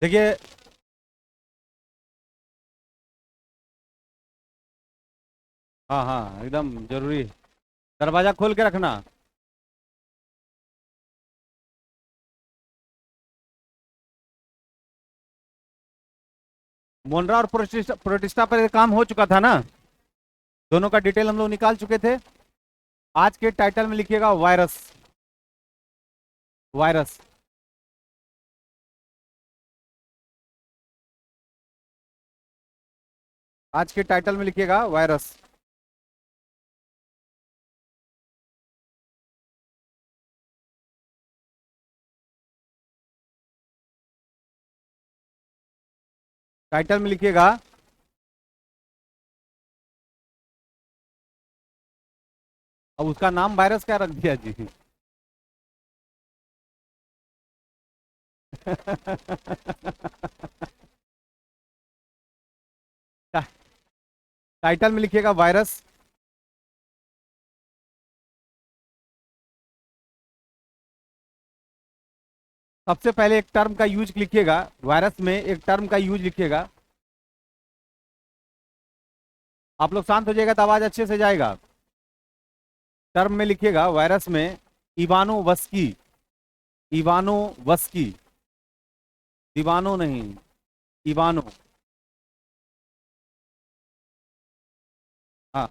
देखिए। हाँ हाँ, एकदम जरूरी। दरवाजा खोल के रखना। मोनरा और प्रोटिस्टा प्रोटिस्टा पर ये काम हो चुका था ना। दोनों का डिटेल हम लोग निकाल चुके थे। आज के टाइटल में लिखिएगा वायरस। वायरस। आज के टाइटल में लिखिएगा वायरस। टाइटल में लिखिएगा। अब उसका नाम वायरस क्या रख दिया जी? टाइटल में लिखिएगा वायरस। सबसे पहले एक टर्म का यूज लिखिएगा। वायरस में एक टर्म का यूज लिखिएगा। आप लोग शांत हो जाएगा तो आवाज अच्छे से जाएगा। टर्म में लिखिएगा वायरस में इवानो वस्की। इवानो वस्की। दीवानो नहीं, इवानो। हाँ।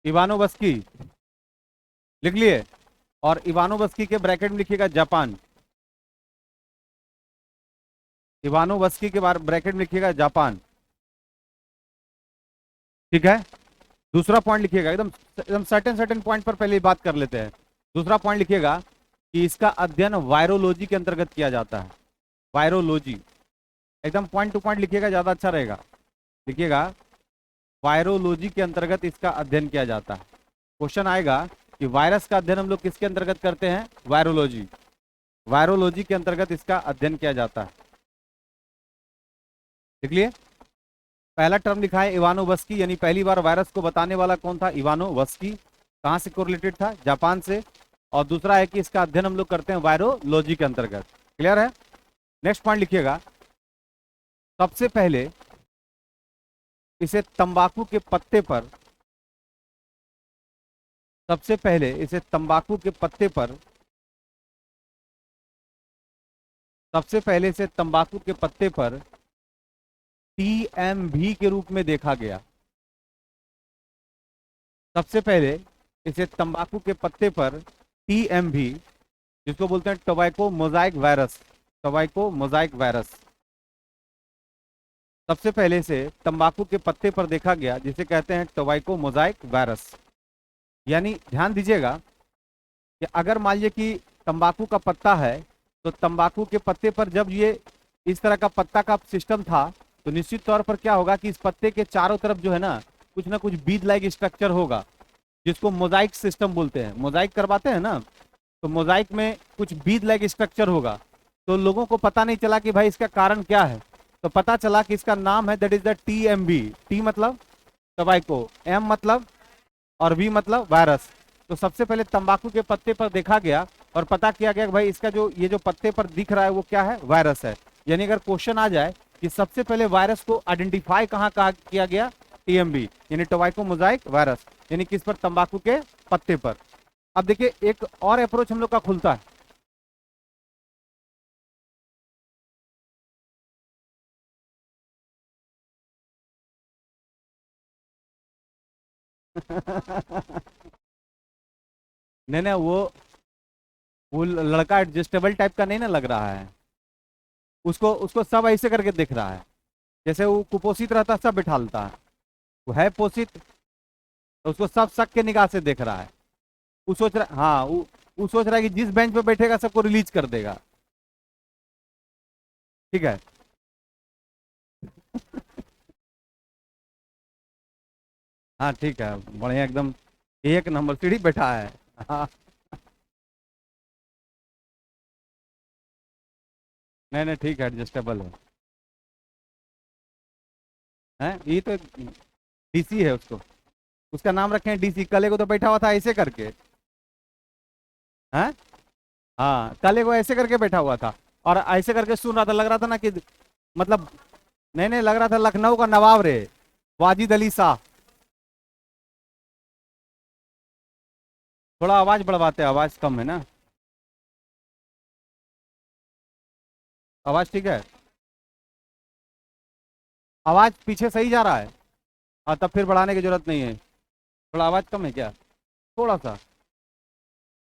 इवानो वस्की लिख लिए। और इवानो वस्की के ब्रैकेट में लिखिएगा जापान। इवानो वस्की के बारे ब्रैकेट में लिखिएगा जापान। ठीक है। दूसरा पॉइंट लिखिएगा, एकदम एकदम सर्टेन सर्टेन पॉइंट पर पहले ही बात कर लेते हैं। दूसरा पॉइंट लिखिएगा कि इसका अध्ययन वायरोलॉजी के अंतर्गत किया जाता है। वायरोलॉजी। एकदम पॉइंट टू पॉइंट लिखिएगा, ज्यादा अच्छा रहेगा। लिखिएगा वायरोलॉजी के अंतर्गत इसका अध्ययन किया जाता है। क्वेश्चन आएगा कि वायरस का अध्ययन हम लोग किसके अंतर्गत करते हैं? वायरोलॉजी। वायरोलॉजी के अंतर्गत इसका अध्ययन किया जाता है। लिख लिए। पहला टर्म लिखा है इवानोवस्की, यानी पहली बार वायरस को बताने वाला कौन था? इवानोवस्की। कहाँ से कोरिलेटेड था? जापान से। और दूसरा है कि इसका अध्ययन हम लोग करते हैं वायरोलॉजी के अंतर्गत। क्लियर है? नेक्स्ट पॉइंट लिखिएगा। सबसे पहले इसे तंबाकू के पत्ते पर सबसे पहले इसे तंबाकू के पत्ते पर सबसे पहले इसे तंबाकू के पत्ते पर टीएमवी के रूप में देखा गया। सबसे पहले इसे तंबाकू के पत्ते पर टीएमवी, जिसको बोलते हैं tobacco Mosaic virus. Tobacco Mosaic virus सबसे पहले से तंबाकू के पत्ते पर देखा गया, जिसे कहते हैं टोबैको मोजाइक वायरस। यानी ध्यान दीजिएगा कि अगर मान लीजिए कि तंबाकू का पत्ता है, तो तंबाकू के पत्ते पर जब ये इस तरह का पत्ता का सिस्टम था, तो निश्चित तौर पर क्या होगा कि इस पत्ते के चारों तरफ जो है ना कुछ बीज लाइक स्ट्रक्चर होगा, जिसको मोजाइक सिस्टम बोलते हैं। मोजाइक करवाते हैं ना, तो मोजाइक में कुछ बीज लाइक स्ट्रक्चर होगा। तो लोगों को पता नहीं चला कि भाई इसका कारण क्या है। तो पता चला कि इसका नाम है that is the TMB. T मतलब टोबैको, एम मतलब और वी मतलब वायरस। तो सबसे पहले तंबाकू के पत्ते पर देखा गया और पता किया गया कि भाई इसका जो ये जो पत्ते पर दिख रहा है वो क्या है? वायरस है। यानी अगर क्वेश्चन आ जाए कि सबसे पहले वायरस को आइडेंटिफाई कहाँ किया गया? टीएमबी यानी टोबैको मोजाइक वायरस, यानी किस पर? तंबाकू के पत्ते पर। अब देखिए एक और अप्रोच हम लोग का खुलता है। नहीं नहीं, वो लड़का एडजस्टेबल टाइप का नहीं ना लग रहा है। उसको उसको सब ऐसे करके देख रहा है, जैसे वो कुपोषित रहता सब बिठा लेता है। वो है पोषित, तो उसको सब शक के निगाह से देख रहा है। वो सोच रहा, हाँ, वो सोच रहा है कि जिस बेंच पे बैठेगा सबको रिलीज कर देगा। ठीक है। हाँ ठीक है, बढ़िया एकदम। एक नंबर सीढ़ी बैठा है। हाँ। नहीं नहीं ठीक है, एडजस्टेबल है ये तो डीसी है उसको, उसका नाम रखे हैं डीसी। कल को तो बैठा हुआ था ऐसे करके, है। हाँ कल को ऐसे करके बैठा हुआ था और ऐसे करके सुन रहा था, लग रहा था ना कि मतलब, नहीं नहीं लग रहा था लखनऊ का नवाब रे, वाजिद अली शाह। थोड़ा आवाज बढ़वाते हैं, आवाज कम है ना, आवाज ठीक है, आवाज पीछे सही जा रहा है। हाँ तब फिर बढ़ाने की जरूरत नहीं है। थोड़ा आवाज कम है क्या, थोड़ा सा,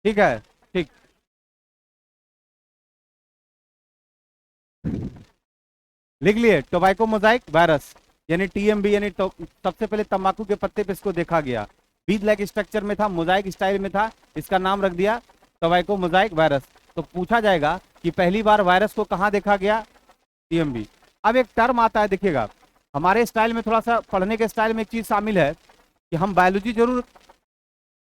ठीक है, ठीक। लिख लिए, टोबैको मोजाइक वायरस यानी टीएमबी, यानी सबसे पहले तंबाकू के पत्ते पे इसको देखा गया। बीज लाइक स्ट्रक्चर में था, मोजाइक स्टाइल में था, इसका नाम रख दिया टोबैको मोजाइक वायरस। तो पूछा जाएगा कि पहली बार वायरस को कहाँ देखा गया, टीएमबी। अब एक टर्म आता है, देखिएगा हमारे स्टाइल में, थोड़ा सा पढ़ने के स्टाइल में एक चीज शामिल है कि हम बायोलॉजी जरूर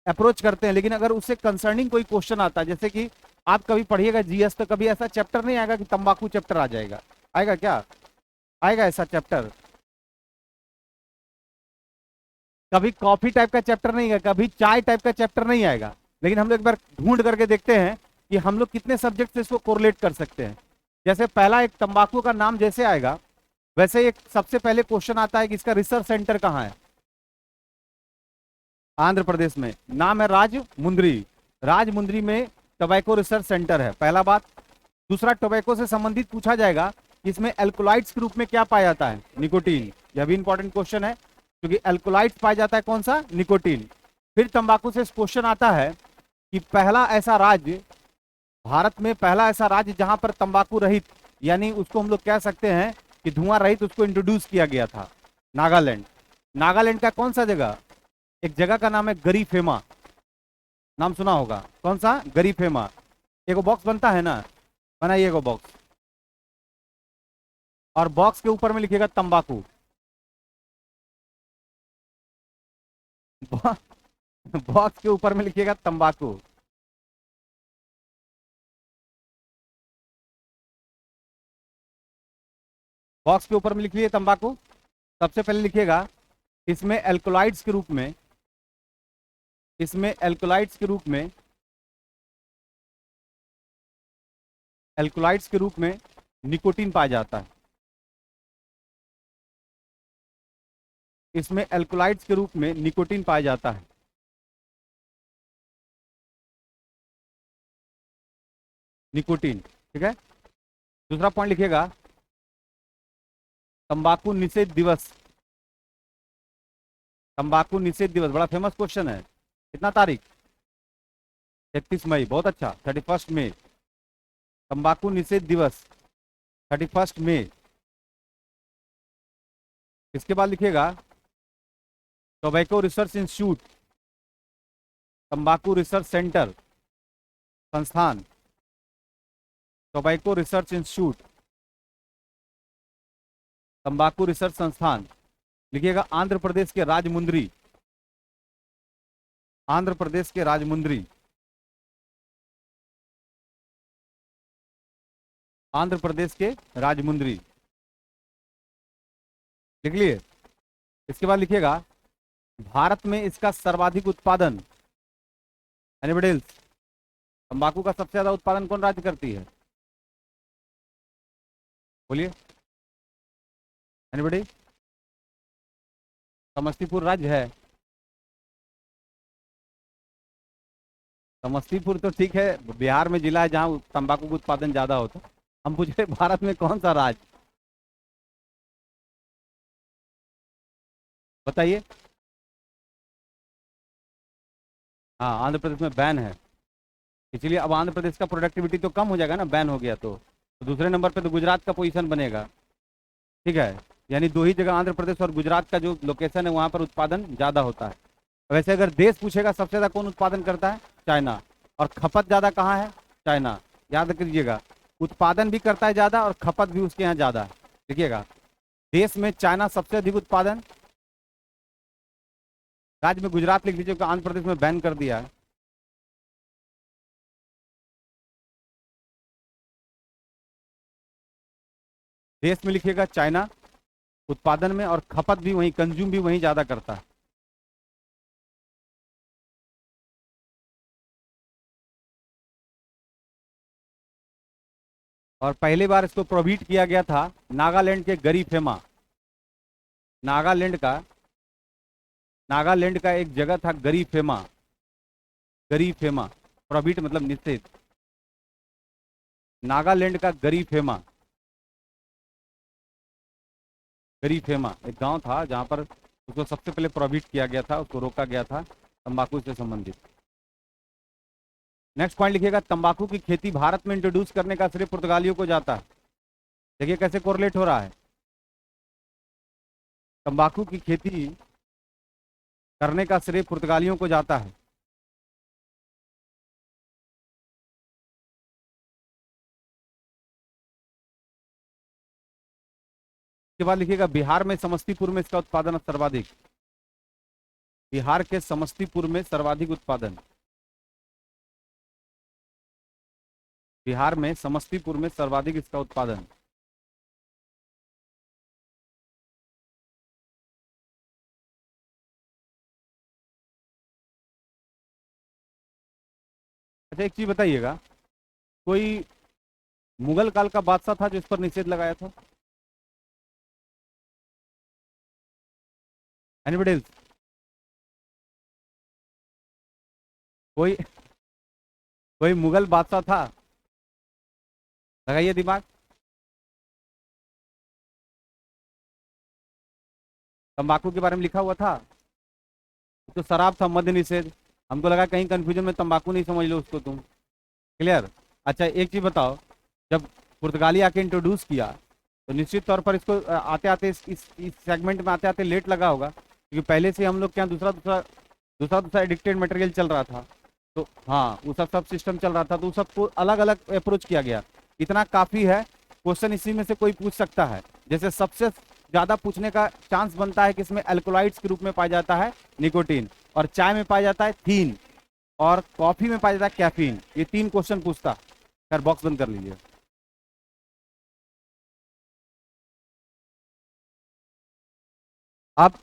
अप्रोच करते हैं, लेकिन अगर उससे कंसर्निंग कोई क्वेश्चन आता है, जैसे कि आप कभी पढ़िएगा जीएस, तो कभी ऐसा चैप्टर नहीं आएगा कि तंबाकू चैप्टर आ जाएगा, आएगा क्या, आएगा ऐसा चैप्टर? कभी कॉफी टाइप का चैप्टर नहीं आएगा, कभी चाय टाइप का चैप्टर नहीं आएगा। लेकिन हम लोग एक बार ढूंढ करके देखते हैं कि हम लोग कितने सब्जेक्ट से इसको कोरिलेट कर सकते हैं। जैसे पहला एक तंबाकू का नाम जैसे आएगा, वैसे एक सबसे पहले क्वेश्चन आता है कि इसका रिसर्च सेंटर कहाँ है। आंध्र प्रदेश में, नाम है राजमुंद्री। राजमुंद्री में टोबैको रिसर्च सेंटर है, पहला बात। दूसरा, टोबैको से संबंधित पूछा जाएगा कि इसमें एल्कोलाइड्स के रूप में क्या पाया जाता है, निकोटीन। यह भी इंपॉर्टेंट क्वेश्चन है, क्योंकि एल्कोलाइड्स पाया जाता है कौन सा, निकोटीन। फिर तंबाकू से क्वेश्चन आता है कि पहला ऐसा राज्य, भारत में पहला ऐसा राज्य जहां पर तंबाकू रहित, यानी उसको हम लोग कह सकते हैं कि धुआं रहित, उसको इंट्रोड्यूस किया गया था, नागालैंड। नागालैंड का कौन सा जगह, एक जगह का नाम है गरीफेमा, नाम सुना होगा, कौन सा, गरीफेमा। एगो बॉक्स बनता है ना, बनाइए एगो बॉक्स, और बॉक्स के ऊपर में लिखिएगा तंबाकू। बॉक्स के ऊपर में लिखिएगा तंबाकू। बॉक्स के ऊपर में लिख लिए तंबाकू। सबसे पहले लिखिएगा इसमें एल्कोलाइड्स के रूप में, इसमें एल्कोलाइड्स के रूप में, एल्कोलाइड्स के रूप में निकोटीन पाया जाता है। इसमें एल्कोलाइड्स के रूप में निकोटीन पाया जाता है, निकोटीन, ठीक है। दूसरा पॉइंट लिखिएगा तंबाकू निषेध दिवस। तंबाकू निषेध दिवस बड़ा फेमस क्वेश्चन है, कितना तारीख, 31 मई, बहुत अच्छा, 31 मई, तंबाकू निषेध दिवस 31 मई। इसके बाद लिखिएगा टोबैको रिसर्च इंस्टीट्यूट, तंबाकू रिसर्च सेंटर, संस्थान, टोबैको रिसर्च इंस्टीट्यूट, तंबाकू रिसर्च संस्थान। लिखिएगा आंध्र प्रदेश के राजमुंद्री, आंध्र प्रदेश के राजमुंद्री, आंध्र प्रदेश के राजमुंद्री, लिख लिए। इसके बाद लिखिएगा भारत में इसका सर्वाधिक उत्पादन, एनीबॉडी एल्स, तंबाकू का सबसे ज्यादा उत्पादन कौन राज्य करती है, बोलिए, एनीबॉडी, समस्तीपुर राज्य है। समस्तीपुर तो ठीक है, बिहार में जिला है जहां तंबाकू का उत्पादन ज्यादा होता है। हम पूछ रहे भारत में कौन सा राज्य, बताइए। हाँ आंध्र प्रदेश में बैन है, इसलिए अब आंध्र प्रदेश का प्रोडक्टिविटी तो कम हो जाएगा ना, बैन हो गया तो दूसरे नंबर पे तो गुजरात का पोजीशन बनेगा, ठीक है। यानी दो ही जगह आंध्र प्रदेश और गुजरात का जो लोकेशन है वहां पर उत्पादन ज्यादा होता है। वैसे अगर देश पूछेगा सबसे ज्यादा कौन उत्पादन करता है, चाइना। और खपत ज्यादा कहाँ है, चाइना, याद कीजिएगा। उत्पादन भी करता है ज्यादा और खपत भी उसके यहाँ ज्यादा है, देखिएगा। देश में चाइना सबसे अधिक उत्पादन, राज्य में गुजरात लिख लीजिए, आंध्र प्रदेश में बैन कर दिया है। देश में लिखिएगा चाइना, उत्पादन में, और खपत भी वहीं, कंज्यूम भी वहीं ज़्यादा करता है। और पहली बार इसको प्रोहिबिट किया गया था नागालैंड के गरीफेमा, नागालैंड का, नागालैंड का एक जगह था गरीफेमा, गरीफेमा, प्रोहिबिट मतलब निषेध, नागालैंड का गरीफेमा, गरीफेमा एक गांव था जहां पर उसको सबसे पहले प्रोहिबिट किया गया था, उसको रोका गया था तंबाकू से संबंधित। नेक्स्ट पॉइंट लिखिएगा, तंबाकू की खेती भारत में इंट्रोड्यूस करने का श्रेय पुर्तगालियों को जाता है। देखिए कैसे कोरिलेट हो रहा है, तंबाकू की खेती करने का श्रेय पुर्तगालियों को जाता है। उसके बाद लिखिएगा, बिहार में समस्तीपुर में इसका उत्पादन सर्वाधिक, बिहार के समस्तीपुर में सर्वाधिक उत्पादन, बिहार में समस्तीपुर में सर्वाधिक इसका उत्पादन। अच्छा एक चीज बताइएगा, कोई मुगल काल का बादशाह था जो इस पर निषेध लगाया था? Anybody else? कोई कोई मुगल बादशाह था? लगाइए दिमाग। तंबाकू के बारे में लिखा हुआ था तो शराब था, मद्य निषेध। हमको लगा कहीं कंफ्यूजन में तंबाकू नहीं समझ लो उसको तुम। क्लियर? अच्छा एक चीज बताओ, जब पुर्तगाली आके इंट्रोड्यूस किया तो निश्चित तौर पर इसको आते आते इस सेगमेंट में आते आते लेट लगा होगा, क्योंकि पहले से हम लोग क्या दूसरा दूसरा दूसरा दूसरा एडिक्टेड मटेरियल चल रहा था। तो हाँ वो सब सिस्टम चल रहा था, तो सबको अलग अलग अप्रोच किया गया। इतना काफी है, क्वेश्चन इसी में से कोई पूछ सकता है। जैसे सबसे ज्यादा पूछने का चांस बनता है कि इसमें अल्कोलाइड्स के रूप में पाया जाता है निकोटीन, और चाय में पाया जाता है थीन, और कॉफी में पाया जाता है कैफीन। ये 3 क्वेश्चन पूछता। खैर बॉक्स बंद कर लीजिए। अब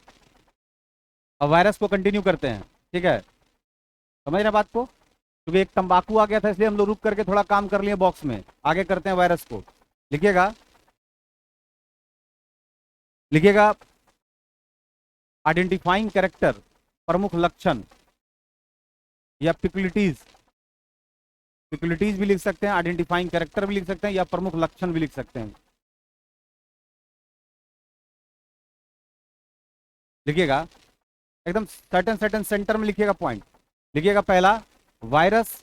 वायरस को कंटिन्यू करते हैं, ठीक है? समझ रहे बात को? क्योंकि एक तंबाकू आ गया था इसलिए हम लोग रुक करके थोड़ा काम कर लिए बॉक्स में। आगे करते हैं वायरस को। लिखिएगा, लिखिएगा आइडेंटिफाइंग कैरेक्टर, प्रमुख लक्षण या पिकुलिटीज, पिकुलिटीज भी लिख सकते हैं, आइडेंटिफाइंग कैरेक्टर भी लिख सकते हैं, या प्रमुख लक्षण भी लिख सकते हैं। लिखिएगा एकदम सर्टेन सर्टेन सेंटर में लिखिएगा पॉइंट। लिखिएगा पहला, वायरस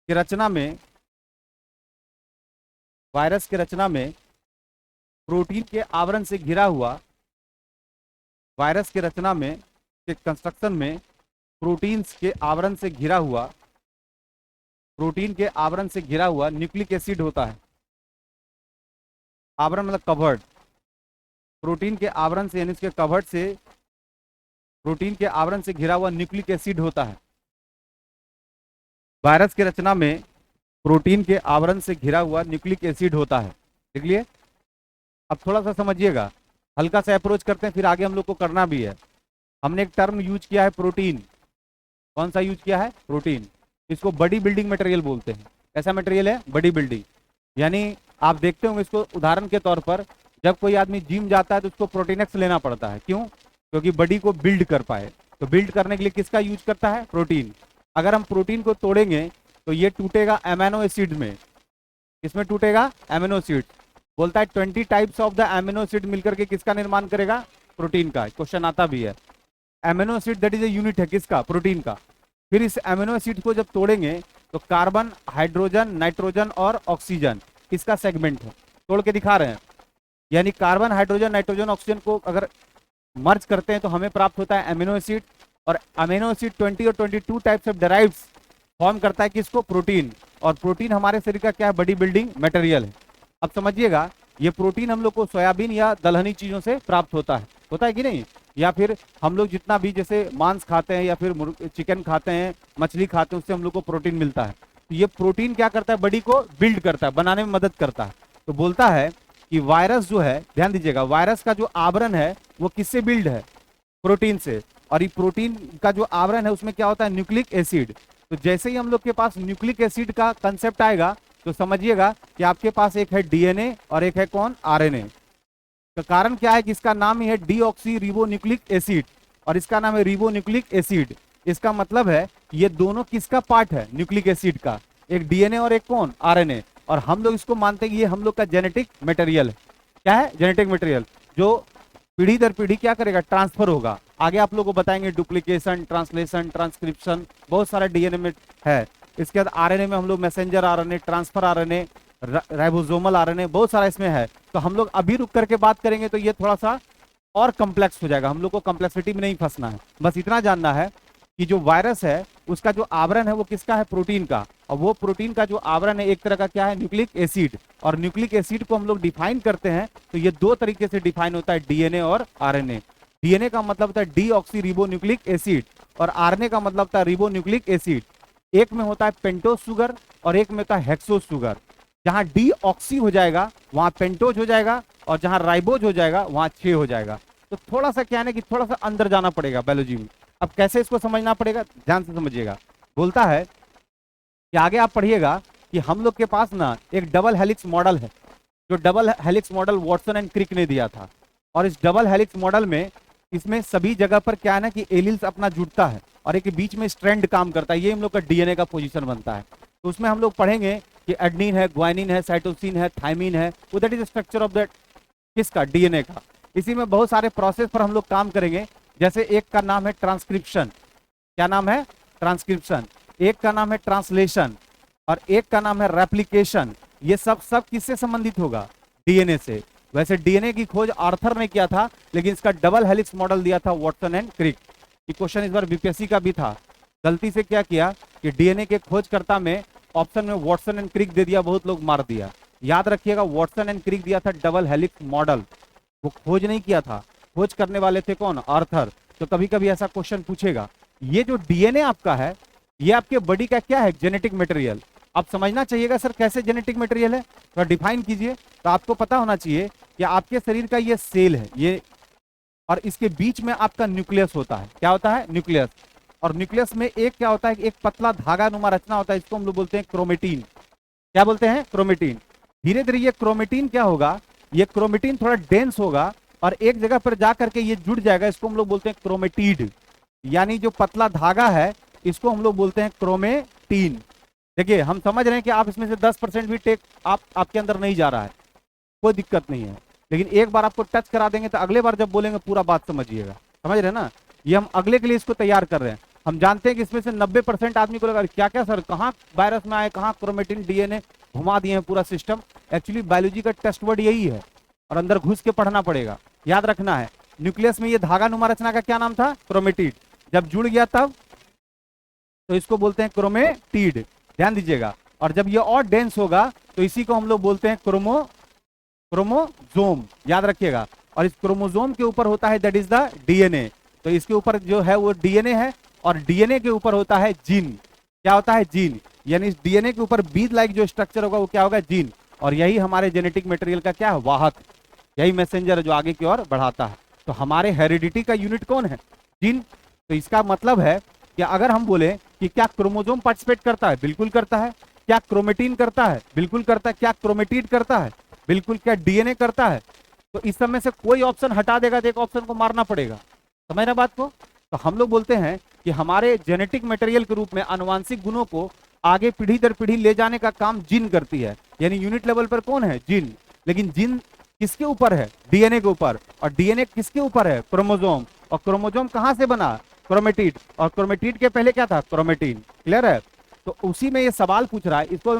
की रचना में, वायरस की रचना में प्रोटीन के आवरण से घिरा हुआ, वायरस की रचना में के कंस्ट्रक्शन में प्रोटीन्स के आवरण से घिरा हुआ, प्रोटीन के आवरण से घिरा हुआ न्यूक्लिक एसिड होता है। आवरण मतलब कवर्ड, प्रोटीन के आवरण से यानी इसके कवर्ड से, प्रोटीन के आवरण से घिरा हुआ न्यूक्लिक एसिड होता है। वायरस की रचना में प्रोटीन के आवरण से घिरा हुआ न्यूक्लिक एसिड होता है। देख लिए? अब थोड़ा सा समझिएगा, हल्का सा अप्रोच करते हैं फिर आगे हम लोग को करना भी है। हमने एक टर्म यूज किया है प्रोटीन। कौन सा यूज किया है? प्रोटीन। इसको बॉडी बिल्डिंग मटेरियल बोलते हैं। कैसा मटेरियल है? Body building. यानी आप देखते होंगे इसको उदाहरण के तौर पर, जब कोई आदमी जिम जाता है तो उसको प्रोटीनक्स लेना पड़ता है। क्यों? क्योंकि बॉडी को बिल्ड कर पाए। तो बिल्ड करने के लिए किसका यूज करता है? प्रोटीन। अगर हम प्रोटीन को तोड़ेंगे तो ये टूटेगा एमिनो एसिड में। किसमें टूटेगा? Amino acid. बोलता है 20 types of the amino acid मिलकर के किसका निर्माण करेगा? प्रोटीन का। क्वेश्चन आता भी है। Amino acid that is a unit है किसका? प्रोटीन का। फिर इस एमिनो एसिड को जब तोड़ेंगे तो कार्बन, हाइड्रोजन, नाइट्रोजन और ऑक्सीजन किसका सेगमेंट है? तोड़ के दिखा रहे हैं। यानी कार्बन, हाइड्रोजन, नाइट्रोजन, ऑक्सीजन को अगर मर्ज करते हैं तो हमें प्राप्त होता है एमिनो एसिड। और अमीनो एसिड 20 और 22 टाइप्स ऑफ डेराइव्स फॉर्म करता है किसको? प्रोटीन। और प्रोटीन हमारे शरीर का क्या है? बॉडी बिल्डिंग मटेरियल है। अब समझिएगा, ये प्रोटीन हम लोग को सोयाबीन या दलहनी चीजों से प्राप्त होता है कि नहीं? या फिर हम लोग जितना भी जैसे मांस खाते हैं या फिर चिकन खाते हैं, मछली खाते हैं, उससे हम लोग को प्रोटीन मिलता है। तो ये प्रोटीन क्या करता है? बॉडी को बिल्ड करता है, बनाने में मदद करता है। तो बोलता है कि वायरस जो है, ध्यान दीजिएगा, वायरस का जो आवरण है वो किससे बिल्ड है? प्रोटीन से। और ये प्रोटीन का जो आवरण है उसमें क्या होता है? Nucleic acid. तो जैसे ही हम लोग के पास न्यूक्लिक एसिड का कंसेप्ट आएगा तो समझिएगा कि आपके पास एक है डीएनए और एक है कौन? आरएनए। तो कारण क्या है कि इसका नाम ही है डीऑक्सी रिबोन्यूक्लिक एसिड और इसका नाम है रिबोन्यूक्लिक एसिड। इसका मतलब है ये दोनों किसका पार्ट है? न्यूक्लिक एसिड का। एक डीएनए और एक कौन? आरएनए। और हम लोग इसको मानते हैं कि ये हम लोग का जेनेटिक मटेरियल है। क्या है? जेनेटिक मटेरियल, जो पीढ़ी दर पीढ़ी क्या करेगा? ट्रांसफर होगा। आगे आप लोगों को बताएंगे डुप्लीकेशन, ट्रांसलेशन, ट्रांसक्रिप्शन, बहुत सारा डीएनए में है। इसके बाद आरएनए में हम लोग messenger RNA, transfer RNA, ribosomal RNA, बहुत सारा इसमें है। तो हम लोग अभी रुक करके बात करेंगे तो ये थोड़ा सा और कम्प्लेक्स हो जाएगा, हम लोग को कम्प्लेक्सिटी में नहीं फंसना है। बस इतना जानना है कि जो वायरस है उसका जो आवरण है वो किसका है? प्रोटीन का। और वो प्रोटीन का जो आवरण है एक तरह का क्या है? Nucleic acid. और न्यूक्लिक एसिड को हम लोग डिफाइन करते हैं तो ये दो तरीके से डिफाइन होता है, डीएनए और आरएनए। डीएनए का मतलब होता है डीऑक्सी रिबोन्यूक्लिक एसिड और आरएनए का मतलब होता है रिबोन्यूक्लिक एसिड। एक में होता है पेंटोज शुगर और एक में होता है हेक्सोज शुगर। जहां डीऑक्सी हो जाएगा वहां पेंटोज हो जाएगा और जहां राइबोज हो जाएगा वहां 6 हो जाएगा। तो थोड़ा सा क्या है कि थोड़ा सा अंदर जाना पड़ेगा बायोलॉजी में। अब कैसे इसको समझना पड़ेगा? ध्यान से समझिएगा। बोलता है कि आगे आप पढ़िएगा कि हम लोग के पास ना एक डबल हेलिक्स मॉडल है, जो double helix model Watson and Crick ने दिया था। और इस डबल हेलिक्स मॉडल में इसमें सभी जगह पर क्या है ना कि एलिल्स अपना जुड़ता है और एक बीच में स्ट्रैंड काम करता है। ये हम लोग का डीएनए का पोजीशन बनता है। तो उसमें हम लोग पढ़ेंगे कि एडनिन है, ग्वाइनिन है, साइटोसिन है, थाइमिन है। वो that is structure of that किसका? डीएनए का। इसी में बहुत सारे प्रोसेस पर हम लोग काम करेंगे। जैसे एक का नाम है ट्रांसक्रिप्शन। क्या नाम है? ट्रांसक्रिप्शन। एक का नाम है ट्रांसलेशन और एक का नाम है रेप्लिकेशन। ये सब किससे संबंधित होगा? डीएनए से। वैसे डीएनए की खोज आर्थर ने किया था, लेकिन इसका डबल हेलिक्स मॉडल दिया था वॉटसन एंड क्रिक। ये क्वेश्चन इस बार बीपीएससी का भी था। गलती से क्या किया कि डीएनए के खोजकर्ता में ऑप्शन में वॉटसन एंड क्रिक दे दिया, बहुत लोग मार दिया। याद रखिएगा, वॉटसन एंड क्रिक दिया था डबल हेलिक्स मॉडल, वो खोज नहीं किया था। खोज करने वाले थे कौन? आर्थर। तो कभी कभी ऐसा क्वेश्चन पूछेगा। ये जो डीएनए आपका है ये आपके बॉडी का क्या है? Genetic material. आप समझना चाहिएगा सर कैसे जेनेटिक मटेरियल है, थोड़ा डिफाइन कीजिए। तो आपको पता होना चाहिए कि आपके शरीर का ये सेल है ये, और इसके बीच में आपका न्यूक्लियस होता है। क्या होता है? न्यूक्लियस। और न्यूक्लियस में एक क्या होता है? एक पतला धागा नुमा रचना होता है, इसको हम लोग बोलते हैं क्रोमेटीन। क्या बोलते हैं? क्रोमेटीन। धीरे धीरे ये क्रोमेटीन क्या होगा? ये क्रोमेटीन थोड़ा डेंस होगा और एक जगह पर जाकर के ये जुड़ जाएगा, इसको हम लोग बोलते हैं क्रोमेटिड। यानी जो पतला धागा है इसको हम लोग बोलते हैं क्रोमेटीन। देखिए हम समझ रहे हैं कि आप इसमें से 10% भी टेक आपके अंदर नहीं जा रहा है, कोई दिक्कत नहीं है, लेकिन एक बार आपको टच करा देंगे तो अगले बार जब बोलेंगे पूरा बात समझिएगा। समझ रहे हैं ना? ये हम अगले के लिए इसको तैयार कर रहे हैं। हम जानते हैं कि इसमें से 90% आदमी को लगा क्या क्या सर, कहाँ वायरस में आए, कहाँ क्रोमेटिन, डीएनए, घुमा दिए हैं पूरा सिस्टम। एक्चुअली बायोलॉजी का टेस्ट वर्ड यही है और अंदर घुस के पढ़ना पड़ेगा, याद रखना है। न्यूक्लियस में ये धागा नुमा रचना का क्या नाम था? क्रोमेटिड। जब जुड़ गया तब तो इसको बोलते हैं क्रोमेटिड, ध्यान दीजिएगा। और जब ये और डेंस होगा तो इसी को हम लोग बोलते हैं क्रोमोजोम, याद रखिएगा। और इस क्रोमोजोम के ऊपर होता है दैट इज द डीएनए। तो इसके ऊपर जो है वो डीएनए है और डीएनए के ऊपर होता है जीन। क्या होता है? जीन। यानी इस डीएनए के ऊपर बीज लाइक जो स्ट्रक्चर होगा वो क्या होगा? जीन। और यही हमारे जेनेटिक मटेरियल का क्या है? वाहक। यही मैसेंजर है जो आगे की ओर बढ़ाता है। तो हमारे हेरिडिटी का यूनिट कौन है? जीन। तो इसका मतलब है कि अगर हम बोले कि क्या क्रोमोजोम पार्टिसिपेट करता है? बिल्कुल करता है। क्या क्रोमेटिन करता है? बिल्कुल करता है। क्या क्रोमेटिड करता है? बिल्कुल। क्या डीएनए करता है? तो इस समय से कोई ऑप्शन हटा देगा तो एक ऑप्शन को मारना पड़ेगा। समझ रहे बात को? तो हम लोग बोलते हैं कि हमारे जेनेटिक मटेरियल के रूप में आनुवांशिक गुणों को आगे पीढ़ी दर पीढ़ी ले जाने का काम जीन करती है। यानी यूनिट लेवल पर कौन है? जीन। लेकिन जीन किसके ऊपर है? डीएनए के ऊपर। और डीएनए किसके ऊपर है? क्रोमोजोम। और क्रोमोजोम कहां से बना? क्रोमेटिड। और क्रोमेटिड के पहले क्या था? क्रोमेटिन। क्लियर है? तो उसी में ये सवाल पूछ रहा है, इसको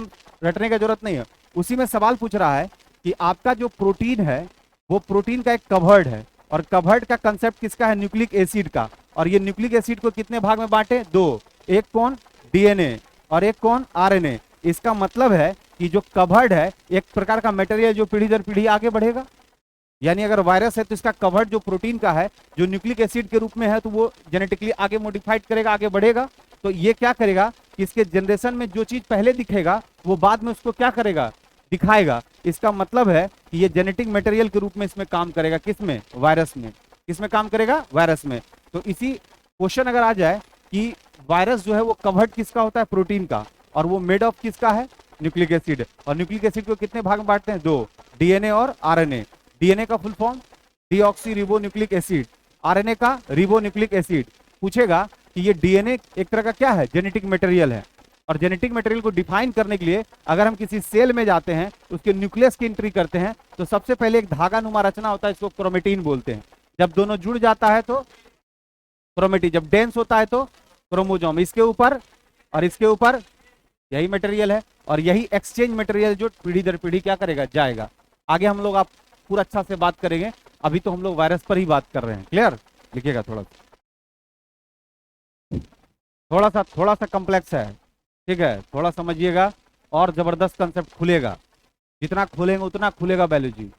रटने की जरूरत नहीं है। उसी में सवाल पूछ रहा है कि आपका जो प्रोटीन है वो प्रोटीन का एक कवर्ड है, और कवर्ड का कंसेप्ट किसका है? न्यूक्लिक एसिड का। और ये न्यूक्लिक एसिड को कितने भाग में बांटे? 2। एक कौन? डीएनए और एक कौन? आरएनए। इसका मतलब है कि जो कवर्ड है एक प्रकार का मटेरियल जो पीढ़ी दर पीढ़ी आगे बढ़ेगा। यानी अगर वायरस है तो इसका कवर्ड जो प्रोटीन का है जो न्यूक्लिक एसिड के रूप में है तो वो जेनेटिकली आगे मॉडिफाइड करेगा, आगे बढ़ेगा। तो ये क्या करेगा कि इसके जनरेशन में जो चीज पहले दिखेगा वो बाद में उसको क्या करेगा? दिखाएगा, इसका मतलब है कि ये जेनेटिक मटेरियल के रूप में इसमें काम करेगा। किसमें? वायरस में। किसमें काम करेगा? वायरस में। तो इसी क्वेश्चन अगर आ जाए कि वायरस जो है वो कवर्ड किसका होता है? प्रोटीन का। और वो मेड ऑफ किसका है? Nucleic acid. और न्यूक्लिक एसिड को कितने भाग में बांटते हैं? दो, डीएनए और आरएनए। डीएनए का full form deoxy ribonucleic acid, RNA का रिबोन्यूक्लिक एसिड। पूछेगा कि ये डीएनए एक तरह का क्या है? जेनेटिक मटेरियल है। और जेनेटिक मटेरियल को डिफाइन करने के लिए अगर हम किसी सेल में जाते हैं, उसके न्यूक्लियस की एंट्री करते हैं, तो सबसे पहले एक धागा नुमा रचना होता है, इसको क्रोमेटिन बोलते हैं। जब दोनों जुड़ जाता है तो क्रोमेटिन, जब डेंस होता है तो क्रोमोजोम। इसके ऊपर और इसके ऊपर यही मटेरियल है, और यही एक्सचेंज मटेरियल जो पीढ़ी दर पीढ़ी क्या करेगा? जाएगा। आगे हम लोग आप पूरा अच्छा से बात करेंगे, अभी तो हम लोग वायरस पर ही बात कर रहे हैं। क्लियर? लिखिएगा। थोड़ा सा कॉम्प्लेक्स है, ठीक है, थोड़ा समझिएगा और जबरदस्त कंसेप्ट खुलेगा। जितना खोलेंगे उतना खुलेगा बायोलॉजी,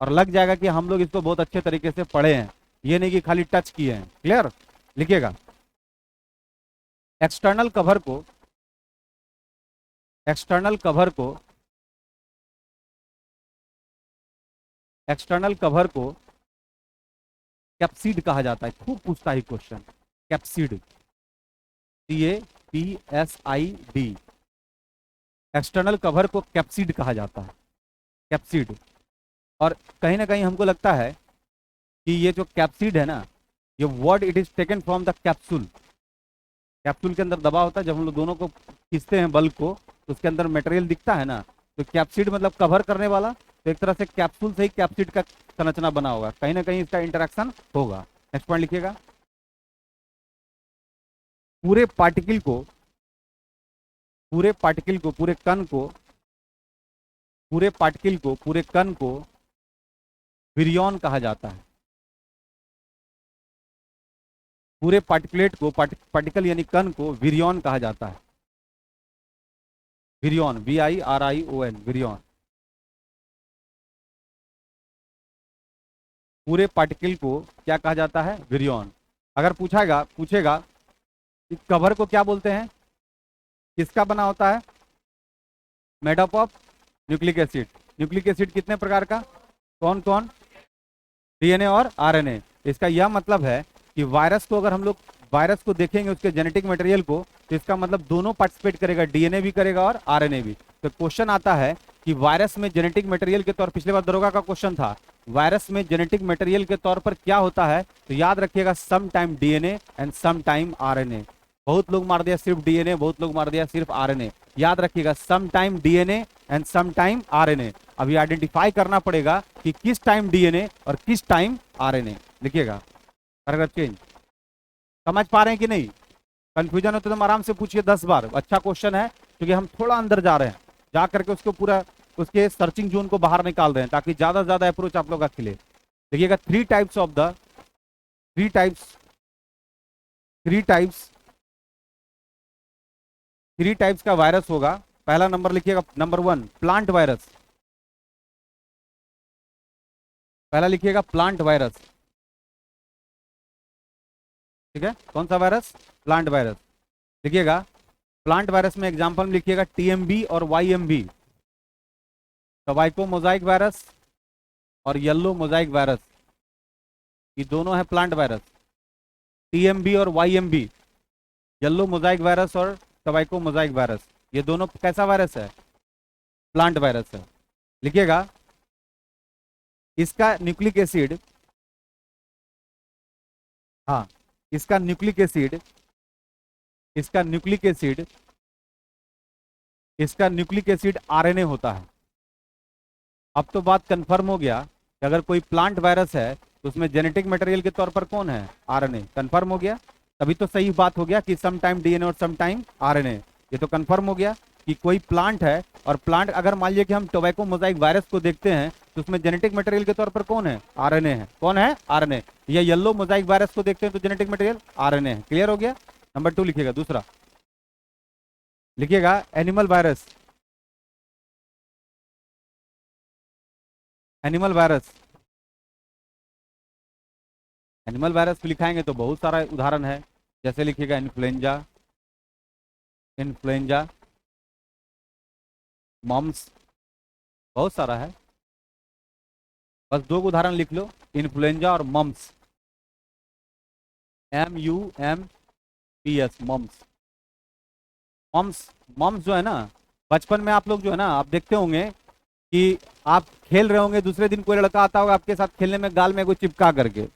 और लग जाएगा कि हम लोग इसको बहुत अच्छे तरीके से पढ़े हैं, ये नहीं कि खाली टच किए हैं। क्लियर? लिखिएगा। एक्सटर्नल कवर को एक्सटर्नल कवर को एक्सटर्नल कवर को कैप्सिड कहा जाता है। खूब पूछता है question. Capsid, CAPSID। External cover को कैप्सिड कहा जाता है। कैप्सिड। और कहीं ना कहीं हमको लगता है कि ये जो कैप्सिड है ना, ये word it is taken from the capsule. Capsule के अंदर दबा होता है, जब हम लोग दोनों को खींचते हैं बल्ब को, तो उसके अंदर मटेरियल दिखता है ना, तो कैप्सिड मतलब कवर करने वाला। तो एक तरह से कैप्सूल से ही कैप्सिड का संरचना बना होगा, कहीं ना कहीं इसका इंटरेक्शन होगा। नेक्स्ट पॉइंट लिखिएगा। पूरे पार्टिकल को पूरे पार्टिकल को पूरे कण को पूरे पार्टिकल को पूरे कण को विरियन कहा जाता है। पूरे पार्टिकुलेट को, पार्टिकल यानी कण को विरियन कहा जाता है। Virion, VIRION, virion. पूरे पार्टिकल को क्या कहा जाता है? विरियन। अगर पूछेगा कि कवर को क्या बोलते हैं? किसका बना होता है? Made up of nucleic acid. Nucleic acid कितने प्रकार का? कौन कौन? डीएनए और आरएनए। इसका यह मतलब है कि वायरस को, अगर हम लोग वायरस को देखेंगे उसके जेनेटिक मटेरियल को, तो इसका मतलब दोनों पार्टिसिपेट करेगा, डीएनए भी करेगा और आरएनए भी। तो क्वेश्चन आता है कि वायरस में जेनेटिक मटेरियल के तौर, पिछले बार दरोगा का क्वेश्चन था, वायरस में जेनेटिक मटेरियल के तौर पर क्या होता है? तो याद रखिएगा, some time DNA and some time RNA. बहुत लोग मार दिया सिर्फ डीएनए, बहुत लोग मार दिया सिर्फ आरएनए। याद रखिएगा, some time DNA and some time RNA. अभी आइडेंटिफाई करना पड़ेगा कि किस टाइम डीएनए और किस टाइम आरएनए। लिखिएगा। Paragraph change. समझ पा रहे हैं कि नहीं? कंफ्यूजन हो तो तुम आराम से पूछिए 10 बार। अच्छा क्वेश्चन है, क्योंकि हम थोड़ा अंदर जा रहे हैं, जा करके उसको पूरा उसके सर्चिंग जोन को बाहर निकाल रहे हैं, ताकि ज्यादा से ज्यादा अप्रोच आप लोग का खिले। देखिएगा, थ्री टाइप्स का वायरस होगा। पहला नंबर लिखिएगा, नंबर 1 प्लांट वायरस। पहला लिखिएगा प्लांट वायरस, ठीक है? कौन सा वायरस? Plant virus. लिखिएगा, प्लांट वायरस में एग्जांपल में लिखिएगा TMB और YMB, टोबैको मोजाइक वायरस और येलो मोजाइक वायरस। ये दोनों है प्लांट वायरस। TMB और YMB, येलो मोजाइक वायरस और टोबैको मोजाइक वायरस, ये दोनों कैसा वायरस है? प्लांट वायरस है। लिखिएगा, इसका न्यूक्लिक एसिड, हाँ, इसका न्यूक्लिक एसिड इसका न्यूक्लिक एसिड इसका न्यूक्लिक एसिड आरएनए होता है। अब तो बात कंफर्म हो गया कि अगर कोई प्लांट वायरस है तो उसमें जेनेटिक मटेरियल के तौर पर कौन है? आरएनए। कंफर्म हो गया? तभी तो सही बात हो गया कि सम टाइम डीएनए और सम टाइम आरएनए। ये तो कंफर्म हो गया कि कोई प्लांट है, और प्लांट, अगर मान लीजिए कि हम टोबैको मोजाइक वायरस को देखते हैं तो उसमें जेनेटिक मटेरियल के तौर पर कौन है? आरएनए है। कौन है? आरएनए। या येलो मोजाइक वायरस को देखते हैं तो जेनेटिक मटेरियल आरएनए है। क्लियर हो गया? नंबर 2 लिखिएगा। दूसरा लिखिएगा, animal virus. Animal virus animal virus लिखाएंगे तो बहुत सारा उदाहरण है। जैसे लिखिएगा इन्फ्लुएंजा, मम्स, बहुत सारा है, बस दो उदाहरण लिख लो, इन्फ्लुएंजा और mums. MUMPS, mums. Mums, mums जो है ना, बचपन में आप लोग जो है ना, आप देखते होंगे कि आप खेल रहे होंगे, दूसरे दिन कोई लड़का आता होगा आपके साथ खेलने में, गाल में कुछ चिपका करके,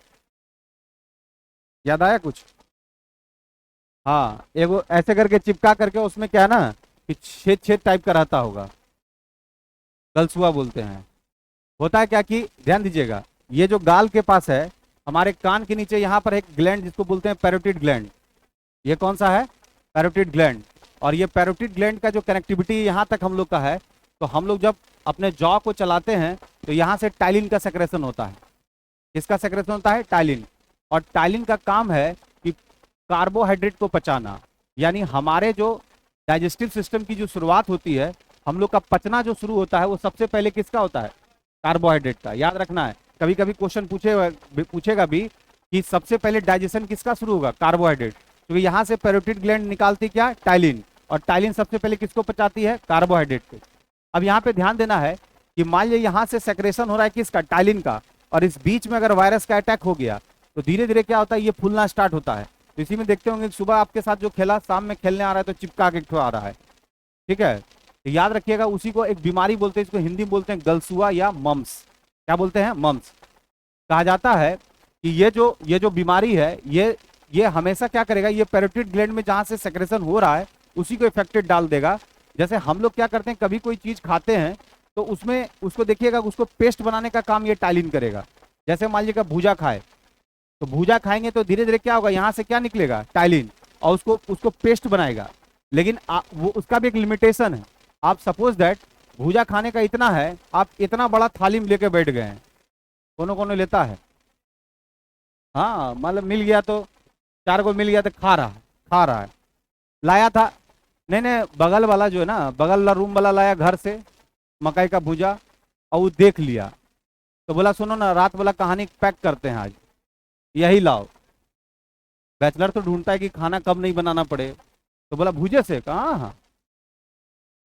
याद आया कुछ? हाँ, एगो ऐसे करके चिपका करके, उसमें क्या है ना कि छेद छेद टाइप का रहता होगा, गलसुआ बोलते हैं। होता है क्या कि ध्यान दीजिएगा, ये जो गाल के पास है, हमारे कान के नीचे यहाँ पर एक ग्लैंड जिसको बोलते हैं पैरोटिड ग्लैंड। ये कौन सा है? Parotid gland. और ये पैरोटिड ग्लैंड का जो कनेक्टिविटी यहाँ तक हम लोग का है, तो हम लोग जब अपने जॉ को चलाते हैं तो यहाँ से टाइलिन का सेक्रेशन होता है। किसका सेक्रेशन होता है? टाइलिन। और टाइलिन का काम है कि कार्बोहाइड्रेट को पचाना, यानी हमारे जो डाइजेस्टिव सिस्टम की जो शुरुआत होती है, हम लोग का पचना जो शुरू होता है, वो सबसे पहले किसका होता है? कार्बोहाइड्रेट का। याद रखना है, कभी कभी क्वेश्चन पूछेगा भी कि सबसे पहले डाइजेशन किसका शुरू होगा? कार्बोहाइड्रेट। क्योंकि यहाँ से पैरोटिड ग्लैंड निकालती क्या? टाइलिन। और टाइलिन सबसे पहले किसको पचाती है? कार्बोहाइड्रेट को। अब यहाँ पे ध्यान देना है कि मान लीजिए यहाँ से सेक्रेशन हो रहा है किसका? टाइलिन का। और इस बीच में अगर वायरस का अटैक हो गया तो धीरे धीरे क्या होता है? ये फूलना स्टार्ट होता है। तो इसी में देखते होंगे सुबह आपके साथ जो खेला, शाम में खेलने आ रहा है तो चिपका के आ रहा है। ठीक है, तो याद रखिएगा, उसी को एक बीमारी बोलते हैं, इसको हिंदी में बोलते हैं गलसुआ या मम्स। क्या बोलते हैं? मम्स। कहा जाता है कि ये जो बीमारी है, ये हमेशा क्या करेगा? ये पैरोटिड ग्लैंड में जहां से सेक्रेशन हो रहा है उसी को इफेक्टेड डाल देगा। जैसे हम लोग क्या करते हैं, कभी कोई चीज खाते हैं तो उसमें उसको देखिएगा, उसको पेस्ट बनाने का काम ये टाइलिन करेगा। जैसे मान लीजिएगा भूजा खाए, तो भूजा खाएंगे तो धीरे धीरे क्या होगा? यहाँ से क्या निकलेगा? टाइलिन। और उसको पेस्ट बनाएगा। लेकिन वो उसका भी एक लिमिटेशन है। आप सपोज दैट भूजा खाने का इतना है, आप इतना बड़ा थाली में लेके बैठ गए हैं, कोनो कोनो लेता है, हाँ मतलब मिल गया तो 4 को मिल गया तो खा रहा है। लाया था, नहीं नहीं, बगल वाला जो है ना, बगल वाला रूम वाला लाया घर से मकई का भूजा, और वो देख लिया तो बोला सुनो ना, रात वाला कहानी पैक करते हैं आज, यही लाओ। बैचलर तो ढूंढता है कि खाना कब नहीं बनाना पड़े, तो बोला भूजे से? कहाँ, हाँ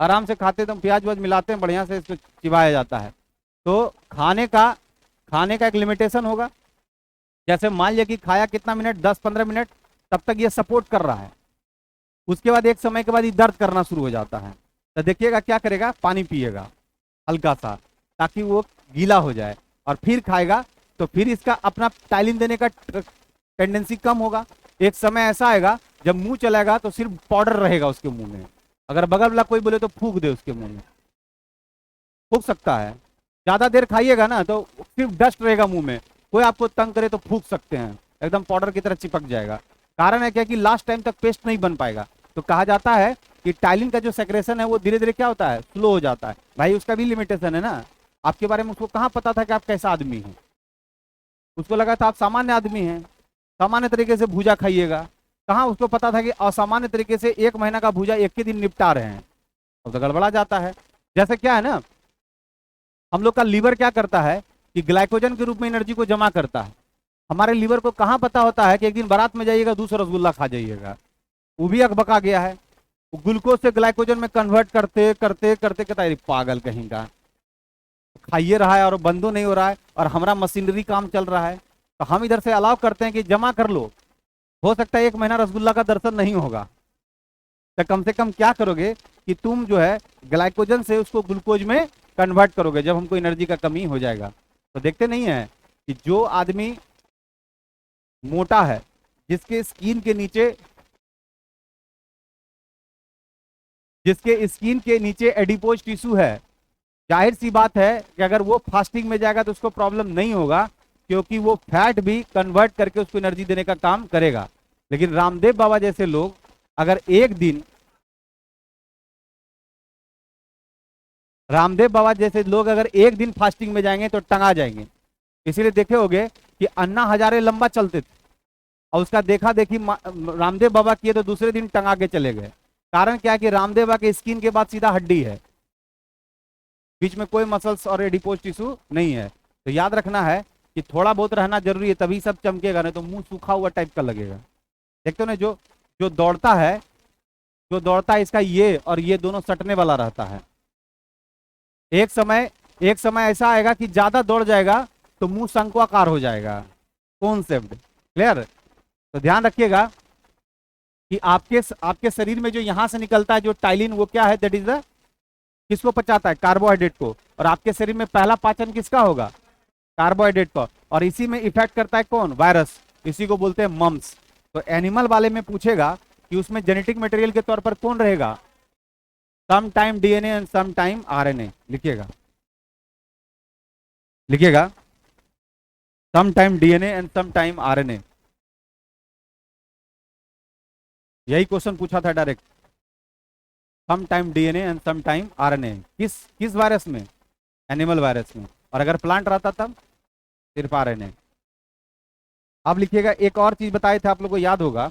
आराम से खाते, तो प्याज व्याज मिलाते हैं, बढ़िया से इसको चिबाया जाता है। तो खाने का एक लिमिटेशन होगा। जैसे मान लिया कि खाया कितना मिनट? 10-15 मिनट, तब तक ये सपोर्ट कर रहा है। उसके बाद एक समय के बाद ये दर्द करना शुरू हो जाता है, तो देखिएगा क्या करेगा? पानी पिएगा हल्का सा, ताकि वो गीला हो जाए, और फिर खाएगा, तो फिर इसका अपना टाइलिन देने का टेंडेंसी कम होगा। एक समय ऐसा आएगा जब मुंह चलेगा तो सिर्फ पाउडर रहेगा उसके मुंह में। अगर बगल वाला कोई बोले तो फूंक दे उसके मुंह में, फूंक सकता है। ज्यादा देर खाइएगा ना तो सिर्फ डस्ट रहेगा मुंह में, कोई आपको तंग करे तो फूंक सकते हैं, एकदम पाउडर की तरह चिपक जाएगा। कारण है क्या कि लास्ट टाइम तक पेस्ट नहीं बन पाएगा। तो कहा जाता है कि टाइलिन का जो सेक्रेशन है वो धीरे धीरे क्या होता है? स्लो हो जाता है। भाई उसका भी लिमिटेशन है ना। आपके बारे में उसको कहाँ पता था कि आप कैसा आदमी हैं? उसको लगा था आप सामान्य आदमी हैं, सामान्य तरीके से भूजा खाइएगा। कहाँ उसको पता था कि असामान्य तरीके से 1 महीना का भूजा एक ही दिन निपटा रहे हैं? अब तो गड़बड़ा जाता है। जैसे क्या है ना, हम लोग का लीवर क्या करता है कि ग्लाइकोजन के रूप में एनर्जी को जमा करता है। हमारे लीवर को कहाँ पता होता है कि एक दिन बारात में जाइएगा 200 रसगुल्ला खा जाइएगा? वो भी अकबका गया है, वो ग्लूकोज से ग्लाइकोजन में कन्वर्ट करते करते करते कहता है पागल कहीं का, खाइए रहा है और बंदो नहीं हो रहा है, और हमारा मशीनरी काम चल रहा है। तो हम इधर से अलाउ करते हैं कि जमा कर लो, हो सकता है 1 महीना रसगुल्ला का दर्शन नहीं होगा। तो कम से कम क्या करोगे कि तुम जो है ग्लाइकोजन से उसको ग्लूकोज में कन्वर्ट करोगे जब हमको एनर्जी का कमी हो जाएगा। तो देखते नहीं है कि जो आदमी मोटा है, जिसके स्किन के नीचे एडिपोज टिश्यू है, जाहिर सी बात है कि अगर वो फास्टिंग में जाएगा तो उसको प्रॉब्लम नहीं होगा, क्योंकि वो फैट भी कन्वर्ट करके उसको एनर्जी देने का काम करेगा। लेकिन रामदेव बाबा जैसे लोग अगर एक दिन फास्टिंग में जाएंगे तो टंगा जाएंगे। इसीलिए देखे होंगे कि अन्ना हजारे लंबा चलते थे, और उसका देखा देखी रामदेव बाबा किए तो दूसरे दिन टंगा के चले गए। कारण क्या है कि रामदेव बाबा के स्किन के बाद सीधा हड्डी है, बीच में कोई मसल्स और एडिपोज टिश्यू नहीं है। तो याद रखना है कि थोड़ा बहुत रहना जरूरी है, तभी सब चमकेगा, नहीं तो मुंह सूखा हुआ टाइप का लगेगा। देखते हो ना, जो जो दौड़ता है इसका ये और ये दोनों सटने वाला रहता है। एक समय एक समय ऐसा आएगा कि ज्यादा दौड़ जाएगा तो मुंह शंक्वाकार हो जाएगा। Concept clear? तो ध्यान रखिएगा कि आपके आपके शरीर में जो यहां से निकलता है जो टाइलिन, वो क्या है? दैट इज द, किसको पचाता है? कार्बोहाइड्रेट को। और आपके शरीर में पहला पाचन किसका होगा? कार्बोहाइड्रेट का। और इसी में इफेक्ट करता है कौन? वायरस। इसी को बोलते हैं मम्स। तो एनिमल वाले में पूछेगा कि उसमें जेनेटिक मटेरियल के तौर पर कौन रहेगा? Some time DNA and some time RNA. लिखिएगा, लिखिएगा, some time DNA and some time RNA. यही क्वेश्चन पूछा था direct. Some time DNA and some time RNA. किस किस वायरस में? एनिमल वायरस में। और अगर प्लांट रहता तब सिर्फ आरएनए। अब लिखिएगा, एक और चीज बताए थे आप लोगों को याद होगा,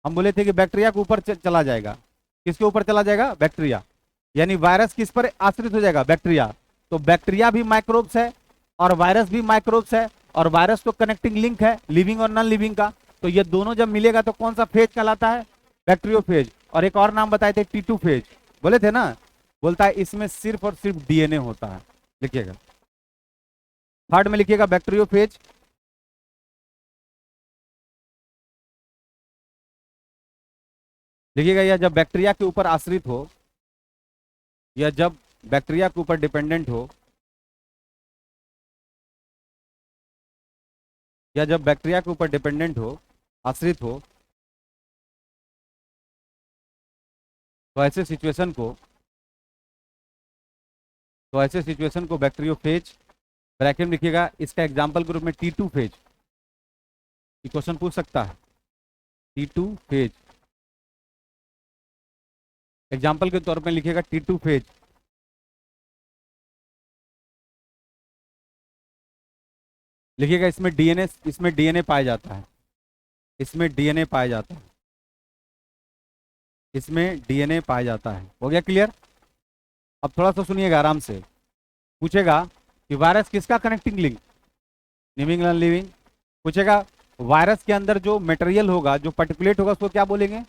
हम बोले थे कि बैक्टीरिया के ऊपर चला जाएगा। किसके ऊपर चला जाएगा? बैक्टीरिया। यानी वायरस किस पर आश्रित हो जाएगा? बैक्टीरिया। तो बैक्टीरिया भी माइक्रोब्स है और वायरस भी माइक्रोब्स है, और वायरस तो कनेक्टिंग लिंक है लिविंग और नॉन लिविंग का। तो ये दोनों जब मिलेगा तो कौन सा फेज कहलाता है? बैक्टीरियोफेज। और एक और नाम बताए थे, T2 फेज, बोले थे ना। बोलता है इसमें सिर्फ और सिर्फ डीएनए होता है। लिखिएगा, थर्ड में लिखिएगा बैक्टीरियोफेज। लिखिएगा, यह जब बैक्टीरिया के ऊपर आश्रित हो, या जब बैक्टीरिया के ऊपर डिपेंडेंट हो, या जब बैक्टीरिया के ऊपर डिपेंडेंट हो, आश्रित हो, तो ऐसे सिचुएशन को, बैक्टीरियोफेज, ब्रैकेट में लिखिएगा। इसका एग्जांपल के रूप में T2 फेज, ये क्वेश्चन पूछ सकता है। T2 फेज एग्जांपल के तौर पे लिखिएगा, T2 फेज। लिखिएगा, इसमें डीएनए पाया जाता है। इसमें डीएनए पाया जाता है। इसमें डीएनए पाया जाता है। हो गया क्लियर? अब थोड़ा सा सुनिएगा आराम से। पूछेगा कि वायरस किसका connecting link? Living non living. पूछेगा वायरस के अंदर जो मटेरियल होगा, जो पर्टिकुलेट होगा, उसको क्या बोलेंगे?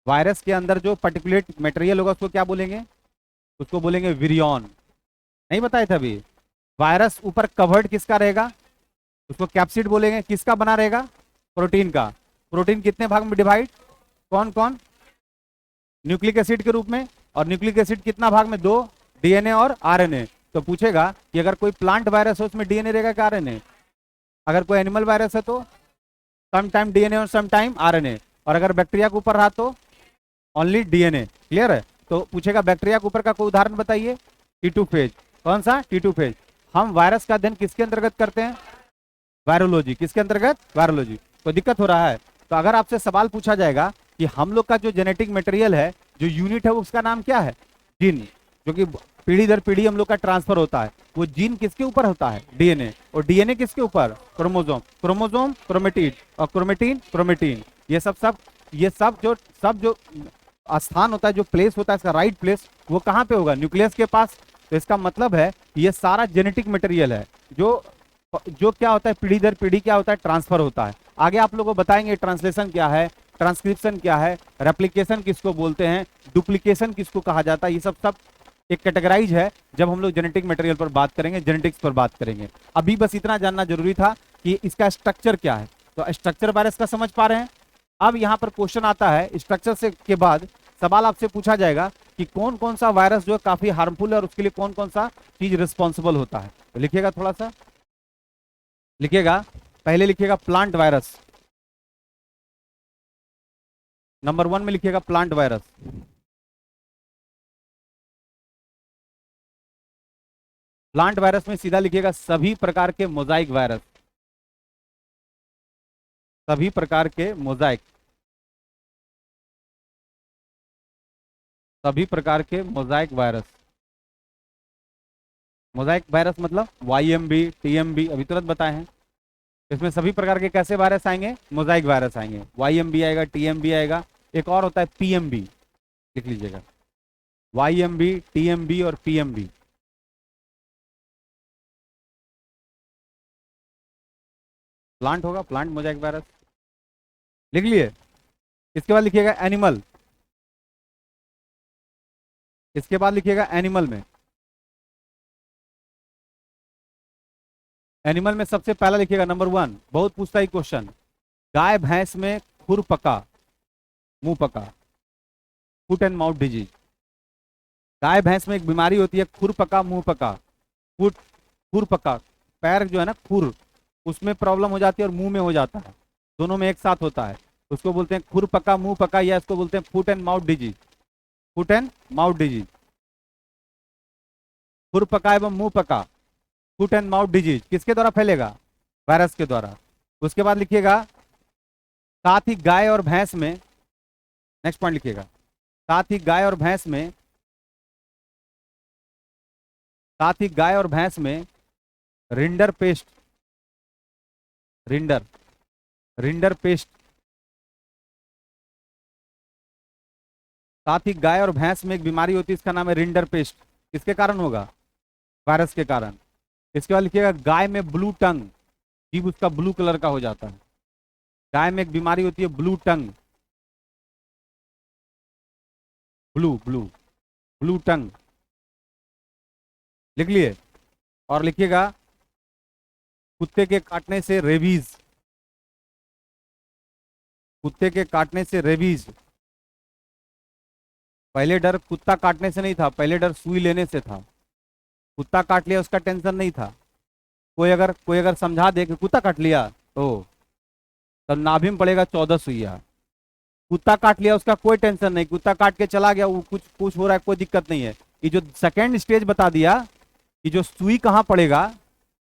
वायरस के अंदर जो पर्टिकुलेट मटेरियल होगा उसको क्या बोलेंगे? उसको बोलेंगे विरियॉन। नहीं बताए थे अभी? वायरस ऊपर कवर्ड किसका रहेगा? उसको कैप्सिड बोलेंगे। किसका बना रहेगा? प्रोटीन का। प्रोटीन कितने भाग में डिवाइड? कौन कौन? न्यूक्लिक एसिड के रूप में। और न्यूक्लिक एसिड कितना भाग में? दो, डीएनए और आरएनए। तो पूछेगा कि अगर कोई प्लांट वायरस हो उसमें डीएनए रहेगा क्या आरएनए? अगर कोई एनिमल वायरस है तो सम टाइम डीएनए और सम टाइम आरएनए। और अगर बैक्टीरिया के ऊपर रहा तो ओनली डीएनए। क्लियर है? तो पूछेगा बैक्टीरिया के ऊपर का कोई उदाहरण बताइए। T2 phase. कौन सा? T2 phase. हम वायरस का अध्ययन किसके अंतर्गत करते हैं? वायरोलॉजी। किसके अंतर्गत? वायरोलॉजी। कोई दिक्कत हो रहा है? तो अगर आपसे सवाल पूछा जाएगा कि हम लोग का जो जेनेटिक मटेरियल है, जो यूनिट है, उसका नाम क्या है? जीन। जो कि पीढ़ी दर पीढ़ी हम लोग का ट्रांसफर होता है, वो जीन किसके ऊपर होता है? डीएनए। और डीएनए किसके ऊपर? क्रोमोसोम। क्रोमोसोम क्रोमेटिड, और क्रोमेटिन क्रोमेटिन। ये सब जो स्थान होता है, जो प्लेस होता है इसका, राइट प्लेस, वो कहाँ पे होगा? न्यूक्लियस के पास। तो इसका मतलब है ये सारा जेनेटिक मटेरियल है जो जो क्या होता है, पीढ़ी दर पीढ़ी क्या होता है, ट्रांसफर होता है। आगे आप लोगों को बताएंगे ट्रांसलेशन क्या है, ट्रांसक्रिप्शन क्या है, रेप्लिकेशन किसको बोलते हैं, डुप्लीकेशन किसको कहा जाता है। ये सब सब एक कैटेगराइज है जब हम लोग जेनेटिक मटेरियल पर बात करेंगे, जेनेटिक्स पर बात करेंगे। अभी बस इतना जानना जरूरी था कि इसका स्ट्रक्चर क्या है। तो स्ट्रक्चर वायरस का समझ पा रहे हैं? अब यहाँ पर क्वेश्चन आता है, स्ट्रक्चर से के बाद सवाल आपसे पूछा जाएगा कि कौन कौन सा वायरस जो है काफी हार्मफुल है और उसके लिए कौन कौन सा चीज रिस्पॉन्सिबल होता है। तो लिखिएगा, थोड़ा सा लिखिएगा। पहले लिखिएगा प्लांट वायरस। नंबर 1 में लिखिएगा प्लांट वायरस। प्लांट वायरस में सीधा लिखिएगा सभी प्रकार के मोजाइक वायरस। सभी प्रकार के मोजाइक, सभी प्रकार के मोजाइक वायरस। मोजाइक वायरस मतलब YMB, TMB, अभी तुरंत बताए हैं। इसमें सभी प्रकार के कैसे वायरस आएंगे? मोजाइक वायरस आएंगे। YMB आएगा, TMB आएगा, एक और होता है PMB। लिख लीजिएगा, YMB, TMB और PMB। प्लांट होगा, प्लांट मोजाइक वायरस। लिख लिए? इसके बाद लिखिएगा एनिमल। इसके बाद लिखिएगा एनिमल में एनिमल में सबसे पहला लिखिएगा नंबर 1, बहुत पूछता ही क्वेश्चन, गाय भैंस में खुर पका मुंह पका, फुट एंड माउथ डिजीज। गाय भैंस में एक बीमारी होती है खुर पका मुंह पका, फुट, खुर पका, पैर जो है ना खुर, उसमें प्रॉब्लम हो जाती है और मुंह में हो जाता है, दोनों में एक साथ होता है, उसको बोलते हैं खुर पका मुंह पका, या इसको बोलते हैं foot and mouth disease, foot and mouth disease. खुर पका एवं मुंह पका, फुट एंड माउथ डिजीज किसके द्वारा फैलेगा? वायरस के द्वारा। उसके बाद लिखिएगा साथ ही गाय और भैंस में, नेक्स्ट पॉइंट लिखिएगा, साथ ही गाय और भैंस में, साथ ही गाय और भैंस में rinder paste, rinder, rinder paste, साथ ही गाय और भैंस में एक बीमारी होती है, इसका नाम है रिंडर पेस्ट। किसके कारण होगा? वायरस के कारण। इसके बाद लिखिएगा गाय में ब्लू टंग, जीभ उसका ब्लू कलर का हो जाता है। गाय में एक बीमारी होती है blue tongue, blue blue blue tongue, लिख लिए। और लिखिएगा कुत्ते के काटने से रेबीज, कुत्ते के काटने से रेबीज। पहले डर कुत्ता काटने से नहीं था, पहले डर सुई लेने से था। कुत्ता काट लिया उसका टेंशन नहीं था, कोई अगर समझा दे कि कुत्ता काट लिया तो तब नाभि में पड़ेगा 14 सुइया। कुत्ता काट लिया उसका कोई टेंशन नहीं, कुत्ता काट के चला गया, वो कुछ कुछ हो रहा है कोई दिक्कत नहीं है। ये जो सेकेंड स्टेज बता दिया कि जो सुई कहाँ पड़ेगा,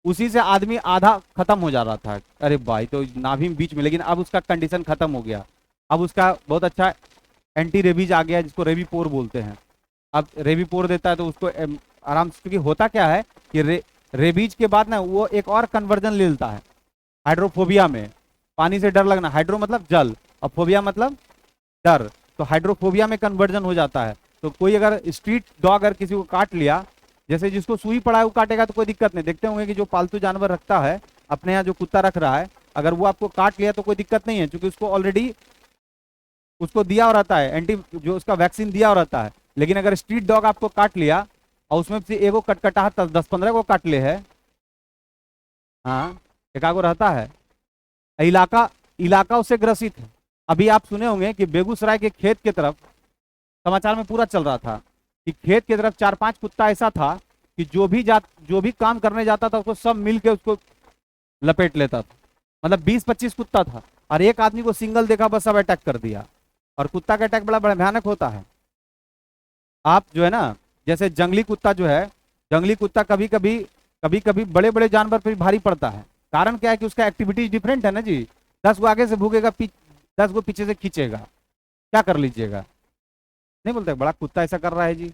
उसी से आदमी आधा खत्म हो जा रहा था, अरे भाई तो नाभि में बीच में, लेकिन अब उसका कंडीशन खत्म हो गया। अब उसका बहुत अच्छा एंटी रेबीज आ गया, जिसको रेबीपोर बोलते हैं। अब रेबीपोर देता है तो उसको आराम से, क्योंकि होता क्या है कि रेबीज के बाद ना वो एक और कन्वर्जन ले लेता है हाइड्रोफोबिया में। पानी से डर लगना, हाइड्रो मतलब जल और फोबिया मतलब डर, तो हाइड्रोफोबिया में कन्वर्जन हो जाता है। तो कोई अगर स्ट्रीट डॉग अगर किसी को काट लिया, जैसे जिसको सुई पड़ा है वो काटेगा तो कोई दिक्कत नहीं। देखते होंगे कि जो पालतू जानवर रखता है अपने यहाँ, जो कुत्ता रख रहा है, अगर वो आपको काट लिया तो कोई दिक्कत नहीं है, क्योंकि उसको ऑलरेडी उसको दिया हो रहता है एंटी, जो उसका वैक्सीन दिया हो रहता है। लेकिन अगर स्ट्रीट डॉग आपको काट लिया और उसमें से एगो कटकटाहट 10-15 को काट ले है, हाँ एकागो रहता है, इलाका इलाका उससे ग्रसित है। अभी आप सुने होंगे कि बेगूसराय के खेत की तरफ समाचार में पूरा चल रहा था कि खेत की तरफ 4-5 कुत्ता ऐसा था कि जो भी काम करने जाता था उसको सब मिल के उसको लपेट लेता था। मतलब 20-25 कुत्ता था और एक आदमी को सिंगल देखा बस सब अटैक कर दिया। और कुत्ता का अटैक बड़ा बड़ा भयानक होता है। आप जो है ना, जैसे जंगली कुत्ता जो है, जंगली कुत्ता कभी कभी बड़े बड़े जानवर पर भी भारी पड़ता है। कारण क्या है कि उसका एक्टिविटी डिफरेंट है ना जी। 10 को आगे से भूगेगा, 10 को पीछे से खींचेगा, क्या कर लीजिएगा? नहीं बोलते बड़ा कुत्ता ऐसा कर रहा है जी,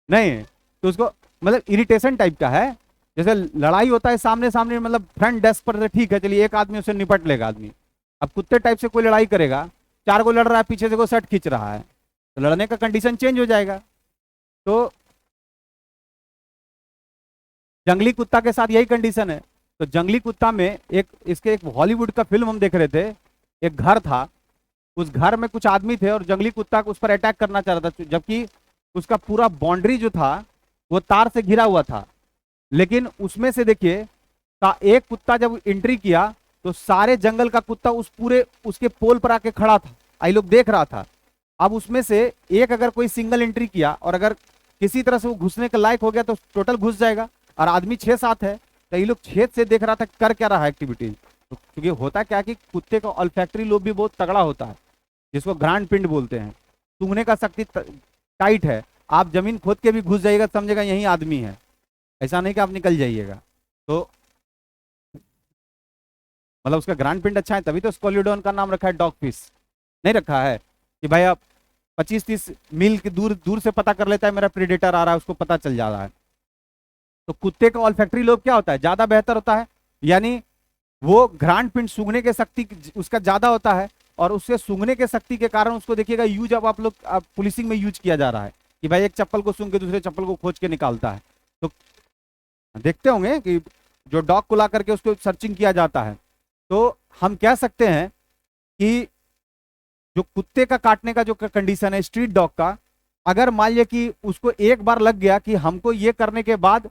नहीं तो उसको मतलब इरिटेशन टाइप का है। जैसे लड़ाई होता है सामने सामने, मतलब फ्रंट डेस्क पर से ठीक है, चलिए एक आदमी उससे निपट लेगा आदमी। अब कुत्ते टाइप से कोई लड़ाई करेगा, 4 को लड़ रहा है, पीछे से कोई शर्ट खींच रहा है, तो लड़ने का कंडीशन चेंज हो जाएगा। तो जंगली कुत्ता के साथ यही कंडीशन है। तो जंगली कुत्ता में एक हॉलीवुड का फिल्म हम देख रहे थे, एक घर था, उस घर में कुछ आदमी थे और जंगली कुत्ता उस पर अटैक करना चाह रहा था, जबकि उसका पूरा बाउंड्री जो था वो तार से घिरा हुआ था। लेकिन उसमें से देखिए एक कुत्ता जब एंट्री किया तो सारे जंगल का कुत्ता उस पूरे उसके पोल पर आके खड़ा था, आई लोग देख रहा था। अब उसमें से एक अगर कोई सिंगल एंट्री किया और अगर किसी तरह से वो घुसने के लायक हो गया तो टोटल घुस जाएगा। और आदमी 6-7 है, तो ये लोग छेद से देख रहा था कर क्या रहा है एक्टिविटीज। तो क्योंकि होता क्या कि कुत्ते का ऑल्फैक्टरी लोब भी बहुत तगड़ा होता है, जिसको ग्रांड पिंड बोलते हैं। सूंघने का शक्ति टाइट है। आप जमीन खोद के भी घुस जाइएगा, समझेगा यही आदमी है, ऐसा नहीं कि आप निकल जाइएगा। तो मतलब उसका ग्रांड पिंड अच्छा है, तभी तो स्कोलिडोन का नाम रखा है डॉग फिश। नहीं रखा है कि भाई आप 25-30 मील की दूर दूर से पता कर लेता है मेरा प्रेडेटर आ रहा है, उसको पता चल जा रहा है। तो कुत्ते का ऑल्फैक्टरी लोब क्या होता है? ज्यादा बेहतर होता है, यानी वो ग्रांड पिंड सूंघने के शक्ति उसका ज्यादा होता है। और उससे सूंघने के शक्ति के कारण उसको देखिएगा यूज, अब आप लोग पुलिसिंग में यूज किया जा रहा है कि भाई एक चप्पल को सूंघ के दूसरे चप्पल को खोज के निकालता है। तो देखते होंगे कि जो डॉग को ला करके उसको सर्चिंग किया जाता है। तो हम कह सकते हैं कि जो कुत्ते का काटने का जो कंडीशन है स्ट्रीट डॉग का, अगर मान लिया कि उसको एक बार लग गया कि हमको ये करने के बाद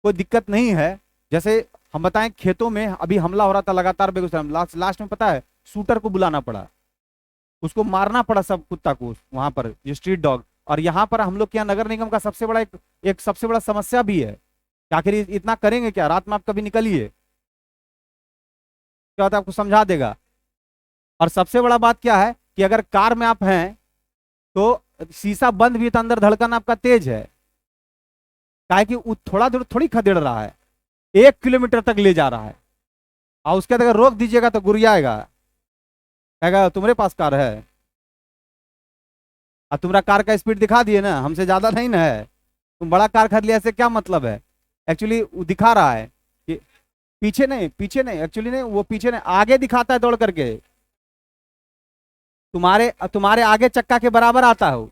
कोई दिक्कत नहीं है, जैसे हम बताएं खेतों में अभी हमला हो रहा था लगातार बेगूसराय में, लास्ट लास्ट में पता है शूटर को बुलाना पड़ा, उसको मारना पड़ा सब कुत्ता को वहां पर, ये स्ट्रीट डॉग। और यहाँ पर हम लोग के यहाँ नगर निगम का सबसे बड़ा एक सबसे बड़ा समस्या भी है कि आखिर इतना करेंगे क्या, रात में आप कभी निकलिए, क्या होता है आपको समझा देगा। और सबसे बड़ा बात क्या है कि अगर कार में आप हैं तो शीशा बंद भी है तो अंदर धड़कन आपका तेज है, काहे कि वो थोड़ा दूर थोड़ी खदेड़ रहा है, 1 किलोमीटर तक ले जा रहा है, और उसके बाद अगर रोक दीजिएगा तो गुरियाएगा, कहेगा तुम्हारे पास कार है, और तुम्हारा कार का स्पीड दिखा दिए ना, हमसे ज्यादा नहीं ना है, तुम बड़ा कार खरीद लिया, ऐसे क्या मतलब है। एक्चुअली वो दिखा रहा है कि पीछे नहीं एक्चुअली नहीं, वो पीछे नहीं आगे दिखाता है दौड़ करके, तुम्हारे तुम्हारे आगे चक्का के बराबर आता हो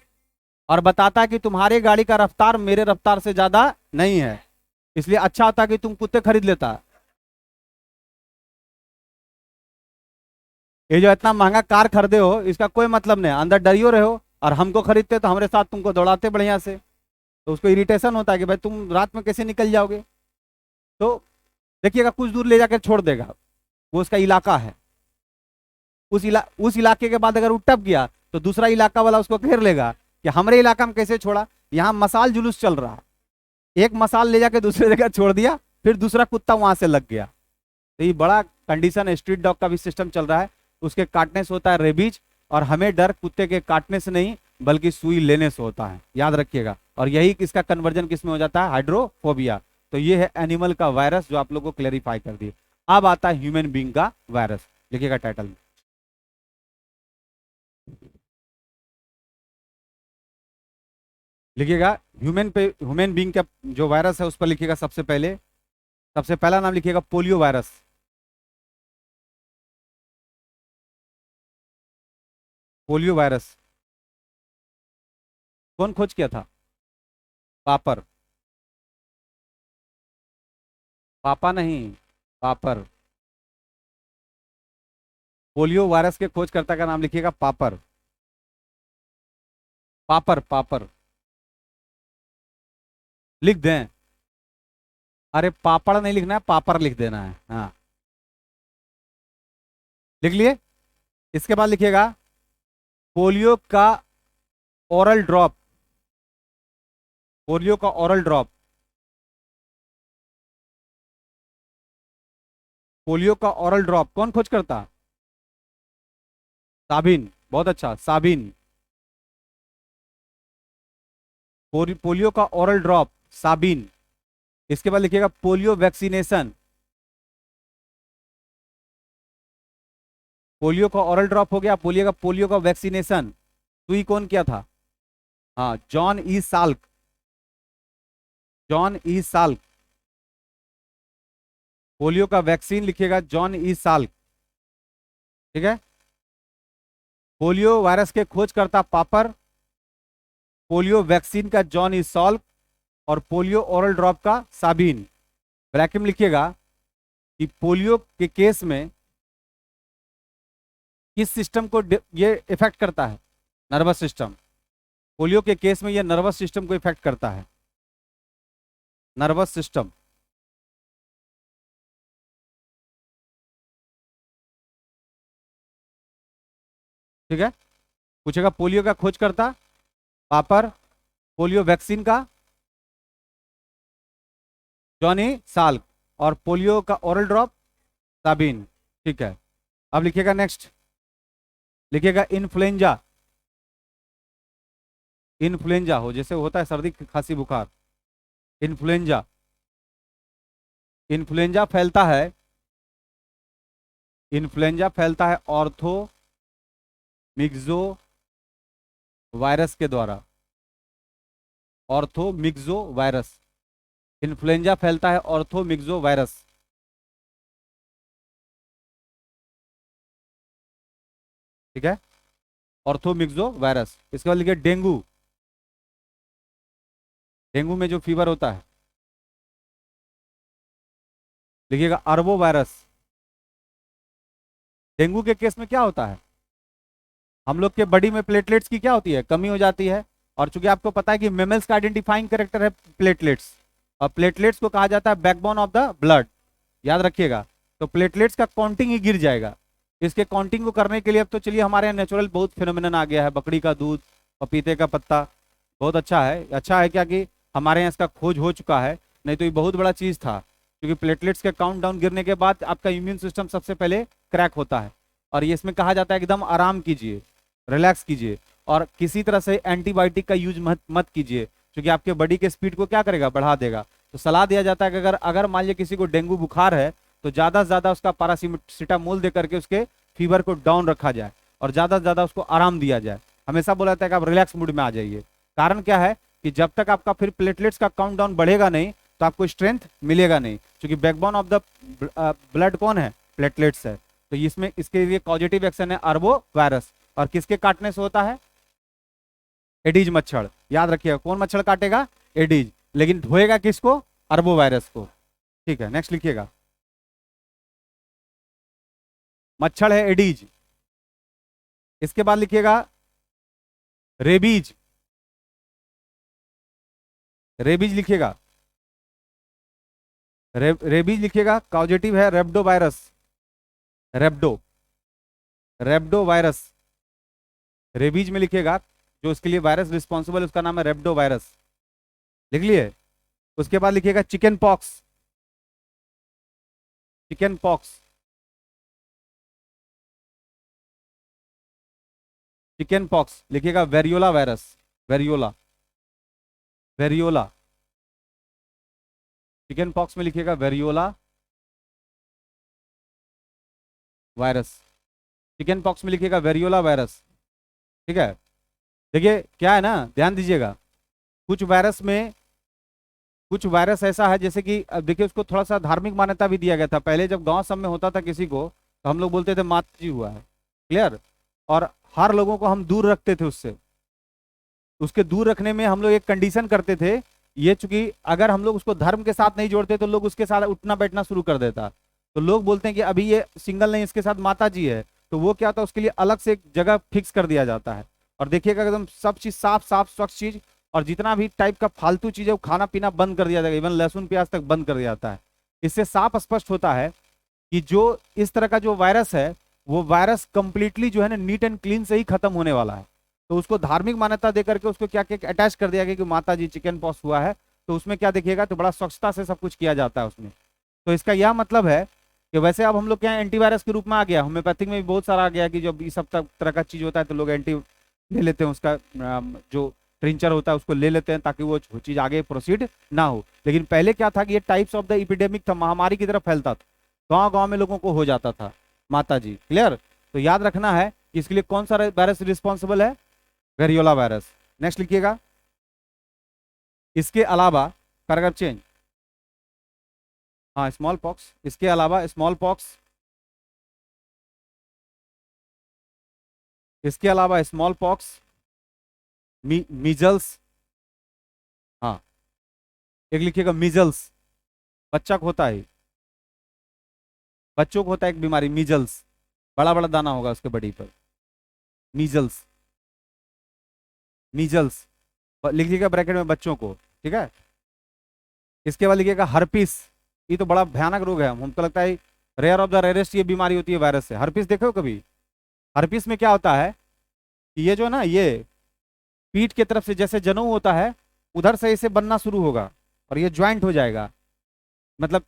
और बताता है कि तुम्हारी गाड़ी का रफ्तार मेरे रफ्तार से ज्यादा नहीं है, इसलिए अच्छा होता कि तुम कुत्ते खरीद लेता। ये जो इतना महंगा कार खरीदे हो इसका कोई मतलब नहीं, अंदर डरियो रहे हो, और हमको खरीदते तो हमारे साथ तुमको दौड़ाते बढ़िया से, तो उसको इरिटेशन होता है कि भाई तुम रात में कैसे निकल जाओगे। तो देखिएगा कुछ दूर ले जाकर छोड़ देगा, वो उसका इलाका है, उस इलाके के बाद अगर वो टप गया तो दूसरा इलाका वाला उसको घेर लेगा कि हमारे इलाका में कैसे छोड़ा, यहाँ मसाल जुलूस चल रहा है, एक मसाल ले जाके दूसरे जगह छोड़ दिया, फिर दूसरा कुत्ता वहां से लग गया। तो ये बड़ा कंडीशन है, स्ट्रीट डॉग का भी सिस्टम चल रहा है, उसके काटने से होता है रेबीज, और हमें डर कुत्ते के काटने से नहीं बल्कि सुई लेने से होता है, याद रखिएगा। और यही इसका कन्वर्जन किस में हो जाता है, हाइड्रोफोबिया। तो ये है एनिमल का वायरस जो आप लोग को क्लेरिफाई कर दिए। अब आता है ह्यूमन बींग का वायरस, लिखिएगा टाइटल में, लिखिएगा ह्यूमन बींग का जो वायरस है उस पर लिखिएगा सबसे पहले, सबसे पहला नाम लिखिएगा पोलियो वायरस। पोलियो वायरस कौन खोज किया था, पापर, पापा नहीं, पापर। पोलियो वायरस के खोजकर्ता का नाम लिखिएगा पापर, पापर पापर, लिख दें, अरे पापड़ नहीं लिखना है, पापर लिख देना है, हाँ लिख लिए। इसके बाद लिखिएगा पोलियो का ओरल ड्रॉप, पोलियो का ओरल ड्रॉप, पोलियो का ओरल ड्रॉप कौन खोज करता, साबिन, बहुत अच्छा साबिन, पोलियो का ओरल ड्रॉप साबिन। इसके बाद लिखिएगा पोलियो वैक्सीनेशन, पोलियो का ओरल ड्रॉप हो गया, पोलियो का वैक्सीनेशन, सुई कौन किया था, हाँ John E Salk, John E Salk, polio का वैक्सीन लिखिएगा जॉन ई साल्क, ठीक है। पोलियो वायरस के खोजकर्ता पापर, पोलियो वैक्सीन का जॉन ई सॉल्क, और पोलियो ओरल ड्रॉप का साबिन। ब्रैकेट में लिखिएगा कि पोलियो के केस में किस सिस्टम को ये इफेक्ट करता है, नर्वस सिस्टम, पोलियो के केस में ये नर्वस सिस्टम को इफेक्ट करता है, नर्वस सिस्टम, ठीक है। पूछेगा पोलियो का खोजकर्ता पापर, पोलियो वैक्सीन का जॉनी साल्क, और पोलियो का ओरल ड्रॉप साबिन, ठीक है। अब लिखिएगा नेक्स्ट, लिखिएगा इन्फ्लुएंजा, इन्फ्लुएंजा हो जैसे होता है सर्दी खांसी बुखार, इन्फ्लुएंजा, इन्फ्लुएंजा फैलता है, इन्फ्लुएंजा फैलता है ऑर्थो मिक्सो वायरस के द्वारा, ऑर्थो मिक्सो वायरस, इन्फ्लुएंजा फैलता है ऑर्थो मिक्सो वायरस, ठीक है, ऑर्थो मिक्सो वायरस। इसके बाद लिखिए डेंगू, डेंगू में जो फीवर होता है लिखिएगा अरबो वायरस। डेंगू के केस में क्या होता है, हम लोग के बॉडी में प्लेटलेट्स की क्या होती है, कमी हो जाती है, और चूंकि आपको पता है कि मेमल्स का आइडेंटिफाइंग कैरेक्टर है प्लेटलेट्स, और प्लेटलेट्स को कहा जाता है बैकबोन ऑफ द ब्लड, याद रखिएगा। तो प्लेटलेट्स का काउंटिंग ही गिर जाएगा। इसके काउंटिंग को करने के लिए अब तो चलिए हमारे यहाँ नेचुरल बहुत फिनोमिनन आ गया है, बकरी का दूध, पपीते का पत्ता, बहुत अच्छा है क्या कि हमारे यहाँ इसका खोज हो चुका है, नहीं तो ये बहुत बड़ा चीज था। क्योंकि प्लेटलेट्स के काउंट डाउन गिरने के बाद आपका इम्यून सिस्टम सबसे पहले क्रैक होता है, और ये इसमें कहा जाता है एकदम आराम कीजिए, रिलैक्स कीजिए, और किसी तरह से एंटीबायोटिक का यूज मत मत कीजिए, क्योंकि आपके बॉडी के स्पीड को क्या करेगा, बढ़ा देगा। तो सलाह दिया जाता है कि अगर अगर मान लीजिए किसी को डेंगू बुखार है तो ज्यादा से ज्यादा उसका पैरासीटामोल दे करके उसके फीवर को डाउन रखा जाए, और ज्यादा से ज्यादा उसको आराम दिया जाए। हमेशा बोला जाता है कि आप रिलैक्स मूड में आ जाइए। कारण क्या है कि जब तक आपका फिर प्लेटलेट्स का काउंट डाउन बढ़ेगा नहीं तो आपको स्ट्रेंथ मिलेगा नहीं, क्योंकि बैकबोन ऑफ द ब्लड कौन है, प्लेटलेट्स है। तो इसमें इसके लिए पॉजिटिव एक्शन है आर्बो वायरस, और किसके काटने से होता है, एडीज मच्छर, याद रखिएगा। कौन मच्छर काटेगा, एडीज, लेकिन ढोएगा किसको, अरबो वायरस को। ठीक है, नेक्स्ट लिखिएगा, मच्छर है एडीज। इसके बाद लिखिएगा रेबीज, रेबीज लिखिएगा, रेबीज लिखिएगा। पॉजिटिव है रेब्डो वायरस, रेब्डो, रेब्डो वायरस, रेबीज में लिखिएगा। जो इसके लिए वायरस रिस्पॉन्सिबल है उसका नाम है रेब्डो वायरस, लिख लिए। उसके बाद लिखिएगा chicken pox, chicken pox, chicken pox लिखिएगा। Variola virus, variola, variola, chicken pox में लिखिएगा वेरियोला वायरस, चिकन पॉक्स में लिखिएगा वेरियोला वायरस। ठीक है, देखिए क्या है ना, ध्यान दीजिएगा। कुछ वायरस में, कुछ वायरस ऐसा है जैसे कि अब देखिए उसको थोड़ा सा धार्मिक मान्यता भी दिया गया था। पहले जब गांव सब में होता था किसी को तो हम लोग बोलते थे माता जी हुआ है, क्लियर, और हर लोगों को हम दूर रखते थे उससे। उसके दूर रखने में हम लोग एक कंडीशन करते थे, ये चूंकि अगर हम लोग उसको धर्म के साथ नहीं जोड़ते तो लोग उसके साथ उठना बैठना शुरू कर देता। तो लोग बोलते हैं कि अभी ये सिंगल नहीं, इसके साथ माता जी है, तो वो क्या होता है उसके लिए अलग से एक जगह फिक्स कर दिया जाता है। और देखिएगा एकदम सब चीज साफ साफ स्वच्छ चीज, और जितना भी टाइप का फालतू चीज है वो खाना पीना बंद कर दिया जाएगा, इवन लहसुन प्याज तक बंद कर दिया जाता है। इससे साफ स्पष्ट होता है कि जो इस तरह का जो वायरस है वो वायरस कंप्लीटली जो है ना नीट एंड क्लीन से ही खत्म होने वाला है। तो उसको धार्मिक मान्यता देकर के उसको क्या क्या अटैच कर दिया गया कि माता जी चिकन पॉक्स हुआ है, तो उसमें क्या देखिएगा तो बड़ा स्वच्छता से सब कुछ किया जाता है उसमें। तो इसका यह मतलब है कि वैसे अब हम लोग क्या एंटीवायरस के रूप में आ गया, होम्योपैथिक में भी बहुत सारा आ गया कि जब ये सब तरह का चीज होता है तो लोग एंटी ले लेते हैं, उसका जो ट्रिंचर होता है उसको ले लेते हैं ताकि वो चीज आगे प्रोसीड ना हो। लेकिन पहले क्या था कि ये टाइप्स ऑफ द इपिडेमिक था, महामारी की तरफ फैलता था, गांव गांव में लोगों को हो जाता था माता जी, क्लियर। तो याद रखना है कि इसके लिए कौन सा वायरस रिस्पॉन्सिबल है, वेरियोला वायरस। नेक्स्ट लिखिएगा, इसके अलावा पैराग्राफ चेंज, हाँ स्मॉल पॉक्स, इसके अलावा स्मॉल पॉक्स, इसके अलावा स्मॉल पॉक्स, मीजल्स, हाँ एक लिखिएगा मीजल्स, बच्चा को होता है, बच्चों को होता है एक बीमारी मीजल्स, बड़ा बड़ा दाना होगा उसके बॉडी पर, मीजल्स, मीजल्स लिखिएगा ब्रैकेट में बच्चों को, ठीक है। इसके बाद लिखिएगा हर्पिस, ये तो बड़ा भयानक रोग है, हमको लगता है रेयर ऑफ द रेयरेस्ट ये बीमारी होती है वायरस से। हर्पिस देखो कभी, हर्पिस में क्या होता है कि ये जो ना ये पीठ की तरफ से जैसे जनेऊ होता है उधर से इसे बनना शुरू होगा और ये ज्वाइंट हो जाएगा, मतलब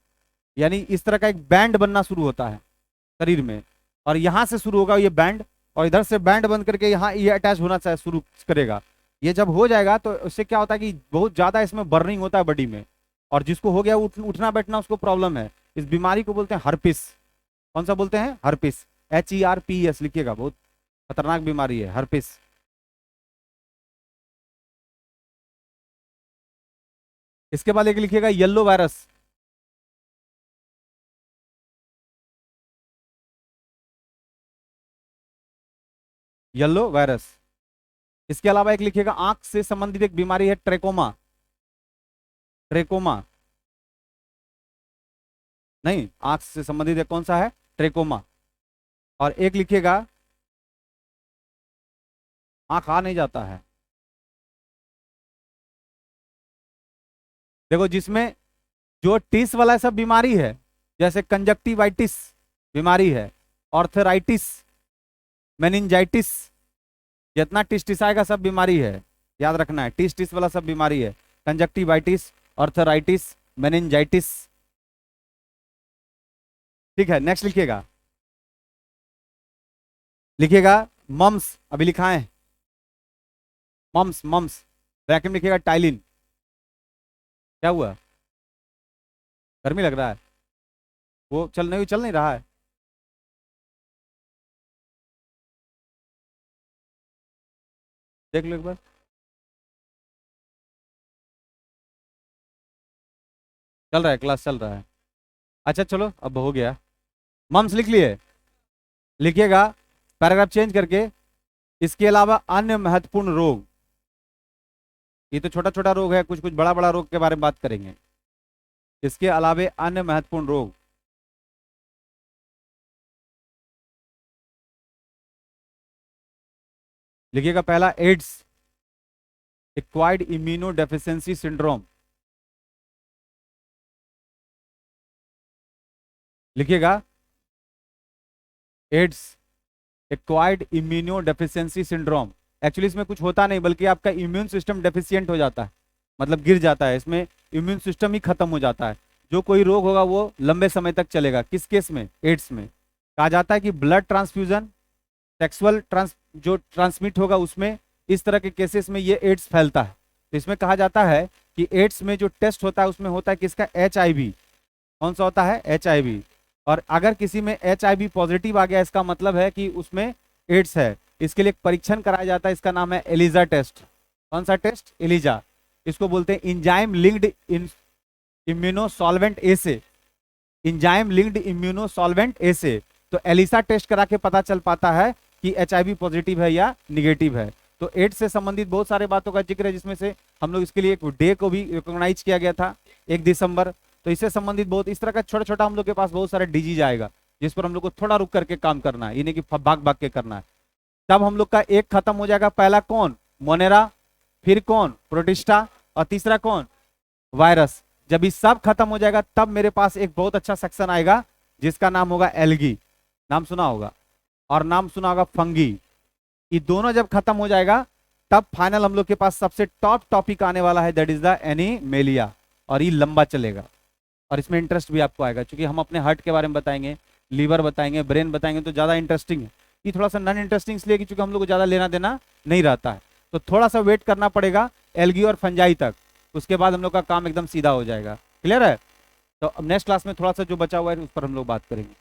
यानी इस तरह का एक बैंड बनना शुरू होता है शरीर में, और यहाँ से शुरू होगा ये बैंड, और इधर से बैंड बन करके यहाँ ये अटैच होना चाहिए शुरू करेगा। ये जब हो जाएगा तो उससे क्या होता है कि बहुत ज्यादा इसमें बर्निंग होता है बॉडी में, और जिसको हो गया उठना बैठना उसको प्रॉब्लम है। इस बीमारी को बोलते हैं हर्पिस। कौन सा बोलते हैं, हर्पिस, HERPES लिखिएगा, बहुत खतरनाक बीमारी है हर्पिस। इसके बाद एक लिखिएगा येलो वायरस, येलो वायरस। इसके अलावा एक लिखिएगा आंख से संबंधित एक बीमारी है ट्रेकोमा, ट्रेकोमा, नहीं आंख से संबंधित एक कौन सा है, ट्रेकोमा। और एक लिखिएगा आंख आ नहीं जाता है, देखो जिसमें जो टिस वाला सब बीमारी है, जैसे कंजक्टिवाइटिस बीमारी है, ऑर्थराइटिस, मेनिंजाइटिस, जितना टिस आएगा सब बीमारी है, याद रखना है, टिस वाला सब बीमारी है, कंजक्टिवाइटिस, ऑर्थराइटिस, मेनिंजाइटिस। ठीक है, नेक्स्ट लिखिएगा, लिखिएगा मम्स, अभी लिखा है मम्स, मम्स ब्रैकेट में लिखिएगा टाइलिन। क्या हुआ, गर्मी लग रहा है, वो चल नहीं रहा है। देख लो एक बार, चल रहा है, क्लास चल रहा है। अच्छा चलो, अब हो गया, मम्स लिख लिए, लिखिएगा पैराग्राफ चेंज करके, इसके अलावा अन्य महत्वपूर्ण रोग, ये तो छोटा छोटा रोग है, कुछ कुछ बड़ा बड़ा रोग के बारे में बात करेंगे। इसके अलावा अन्य महत्वपूर्ण रोग, लिखिएगा पहला AIDS, acquired immunodeficiency syndrome, लिखिएगा AIDS, acquired immunodeficiency syndrome. Actually इसमें कुछ होता नहीं, बल्कि आपका इम्यून सिस्टम डेफिशिएंट हो जाता है, मतलब गिर जाता है, इसमें इम्यून सिस्टम ही खत्म हो जाता है। जो कोई रोग होगा वो लंबे समय तक चलेगा। किस केस में, एड्स में। कहा जाता है कि ब्लड ट्रांसफ्यूजन, सेक्सुअल जो ट्रांसमिट होगा उसमें, इस तरह के केसेस में ये एड्स फैलता है। तो इसमें कहा जाता है कि एड्स में जो टेस्ट होता है उसमें होता है किसका, HIV। कौन सा होता है, HIV। और अगर किसी में HIV पॉजिटिव आ गया, इसका मतलब है कि उसमें एड्स है। इसके लिए एक परीक्षण कराया जाता है, इसका नाम है एलिजा टेस्ट। कौन सा टेस्ट, एलिजा। इसको बोलते हैं इंजाइम लिंक्ड इम्यूनोसॉल्वेंट एसे, इंजाइम लिंक्ड इम्यूनोसॉल्वेंट एसे। तो एलिसा टेस्ट करा के पता चल पाता है कि HIV पॉजिटिव है या निगेटिव है। तो एड्स से संबंधित बहुत सारे बातों का जिक्र है, जिसमें से हम लोग इसके लिए एक डे को भी रिकॉग्नाइज किया गया था, 1 दिसंबर। तो इससे संबंधित बहुत इस तरह का छोटा छोटा हम लोग के पास बहुत सारे डिजीज आएगा, जिस पर हम लोग को थोड़ा रुक करके काम करना है, ये नहीं कि भाग भाग के करना है। तब हम लोग का एक खत्म हो जाएगा, पहला कौन, मोनेरा, फिर कौन, प्रोटिस्टा, और तीसरा कौन, वायरस। जब ये सब खत्म हो जाएगा तब मेरे पास एक बहुत अच्छा सेक्शन आएगा जिसका नाम होगा एल्गी, नाम सुना होगा, और नाम सुना होगा फंगी। ये दोनों जब खत्म हो जाएगा तब फाइनल हम लोग के पास सबसे टॉप टॉपिक आने वाला है, दैट इज द एनीमेलिया। और ये लंबा चलेगा और इसमें इंटरेस्ट भी आपको आएगा, क्योंकि हम अपने हार्ट के बारे में बताएंगे, लीवर बताएंगे, ब्रेन बताएंगे, तो ज्यादा इंटरेस्टिंग है। ये थोड़ा सा नॉन इंटरेस्टिंग इसलिए क्योंकि हम लोग को ज्यादा लेना देना नहीं रहता है, तो थोड़ा सा वेट करना पड़ेगा एल्गी और फंजाई तक, उसके बाद हम लोग का काम एकदम सीधा हो जाएगा। क्लियर है। तो अब नेक्स्ट क्लास में थोड़ा सा जो बचा हुआ है उस पर हम लोग बात करेंगे।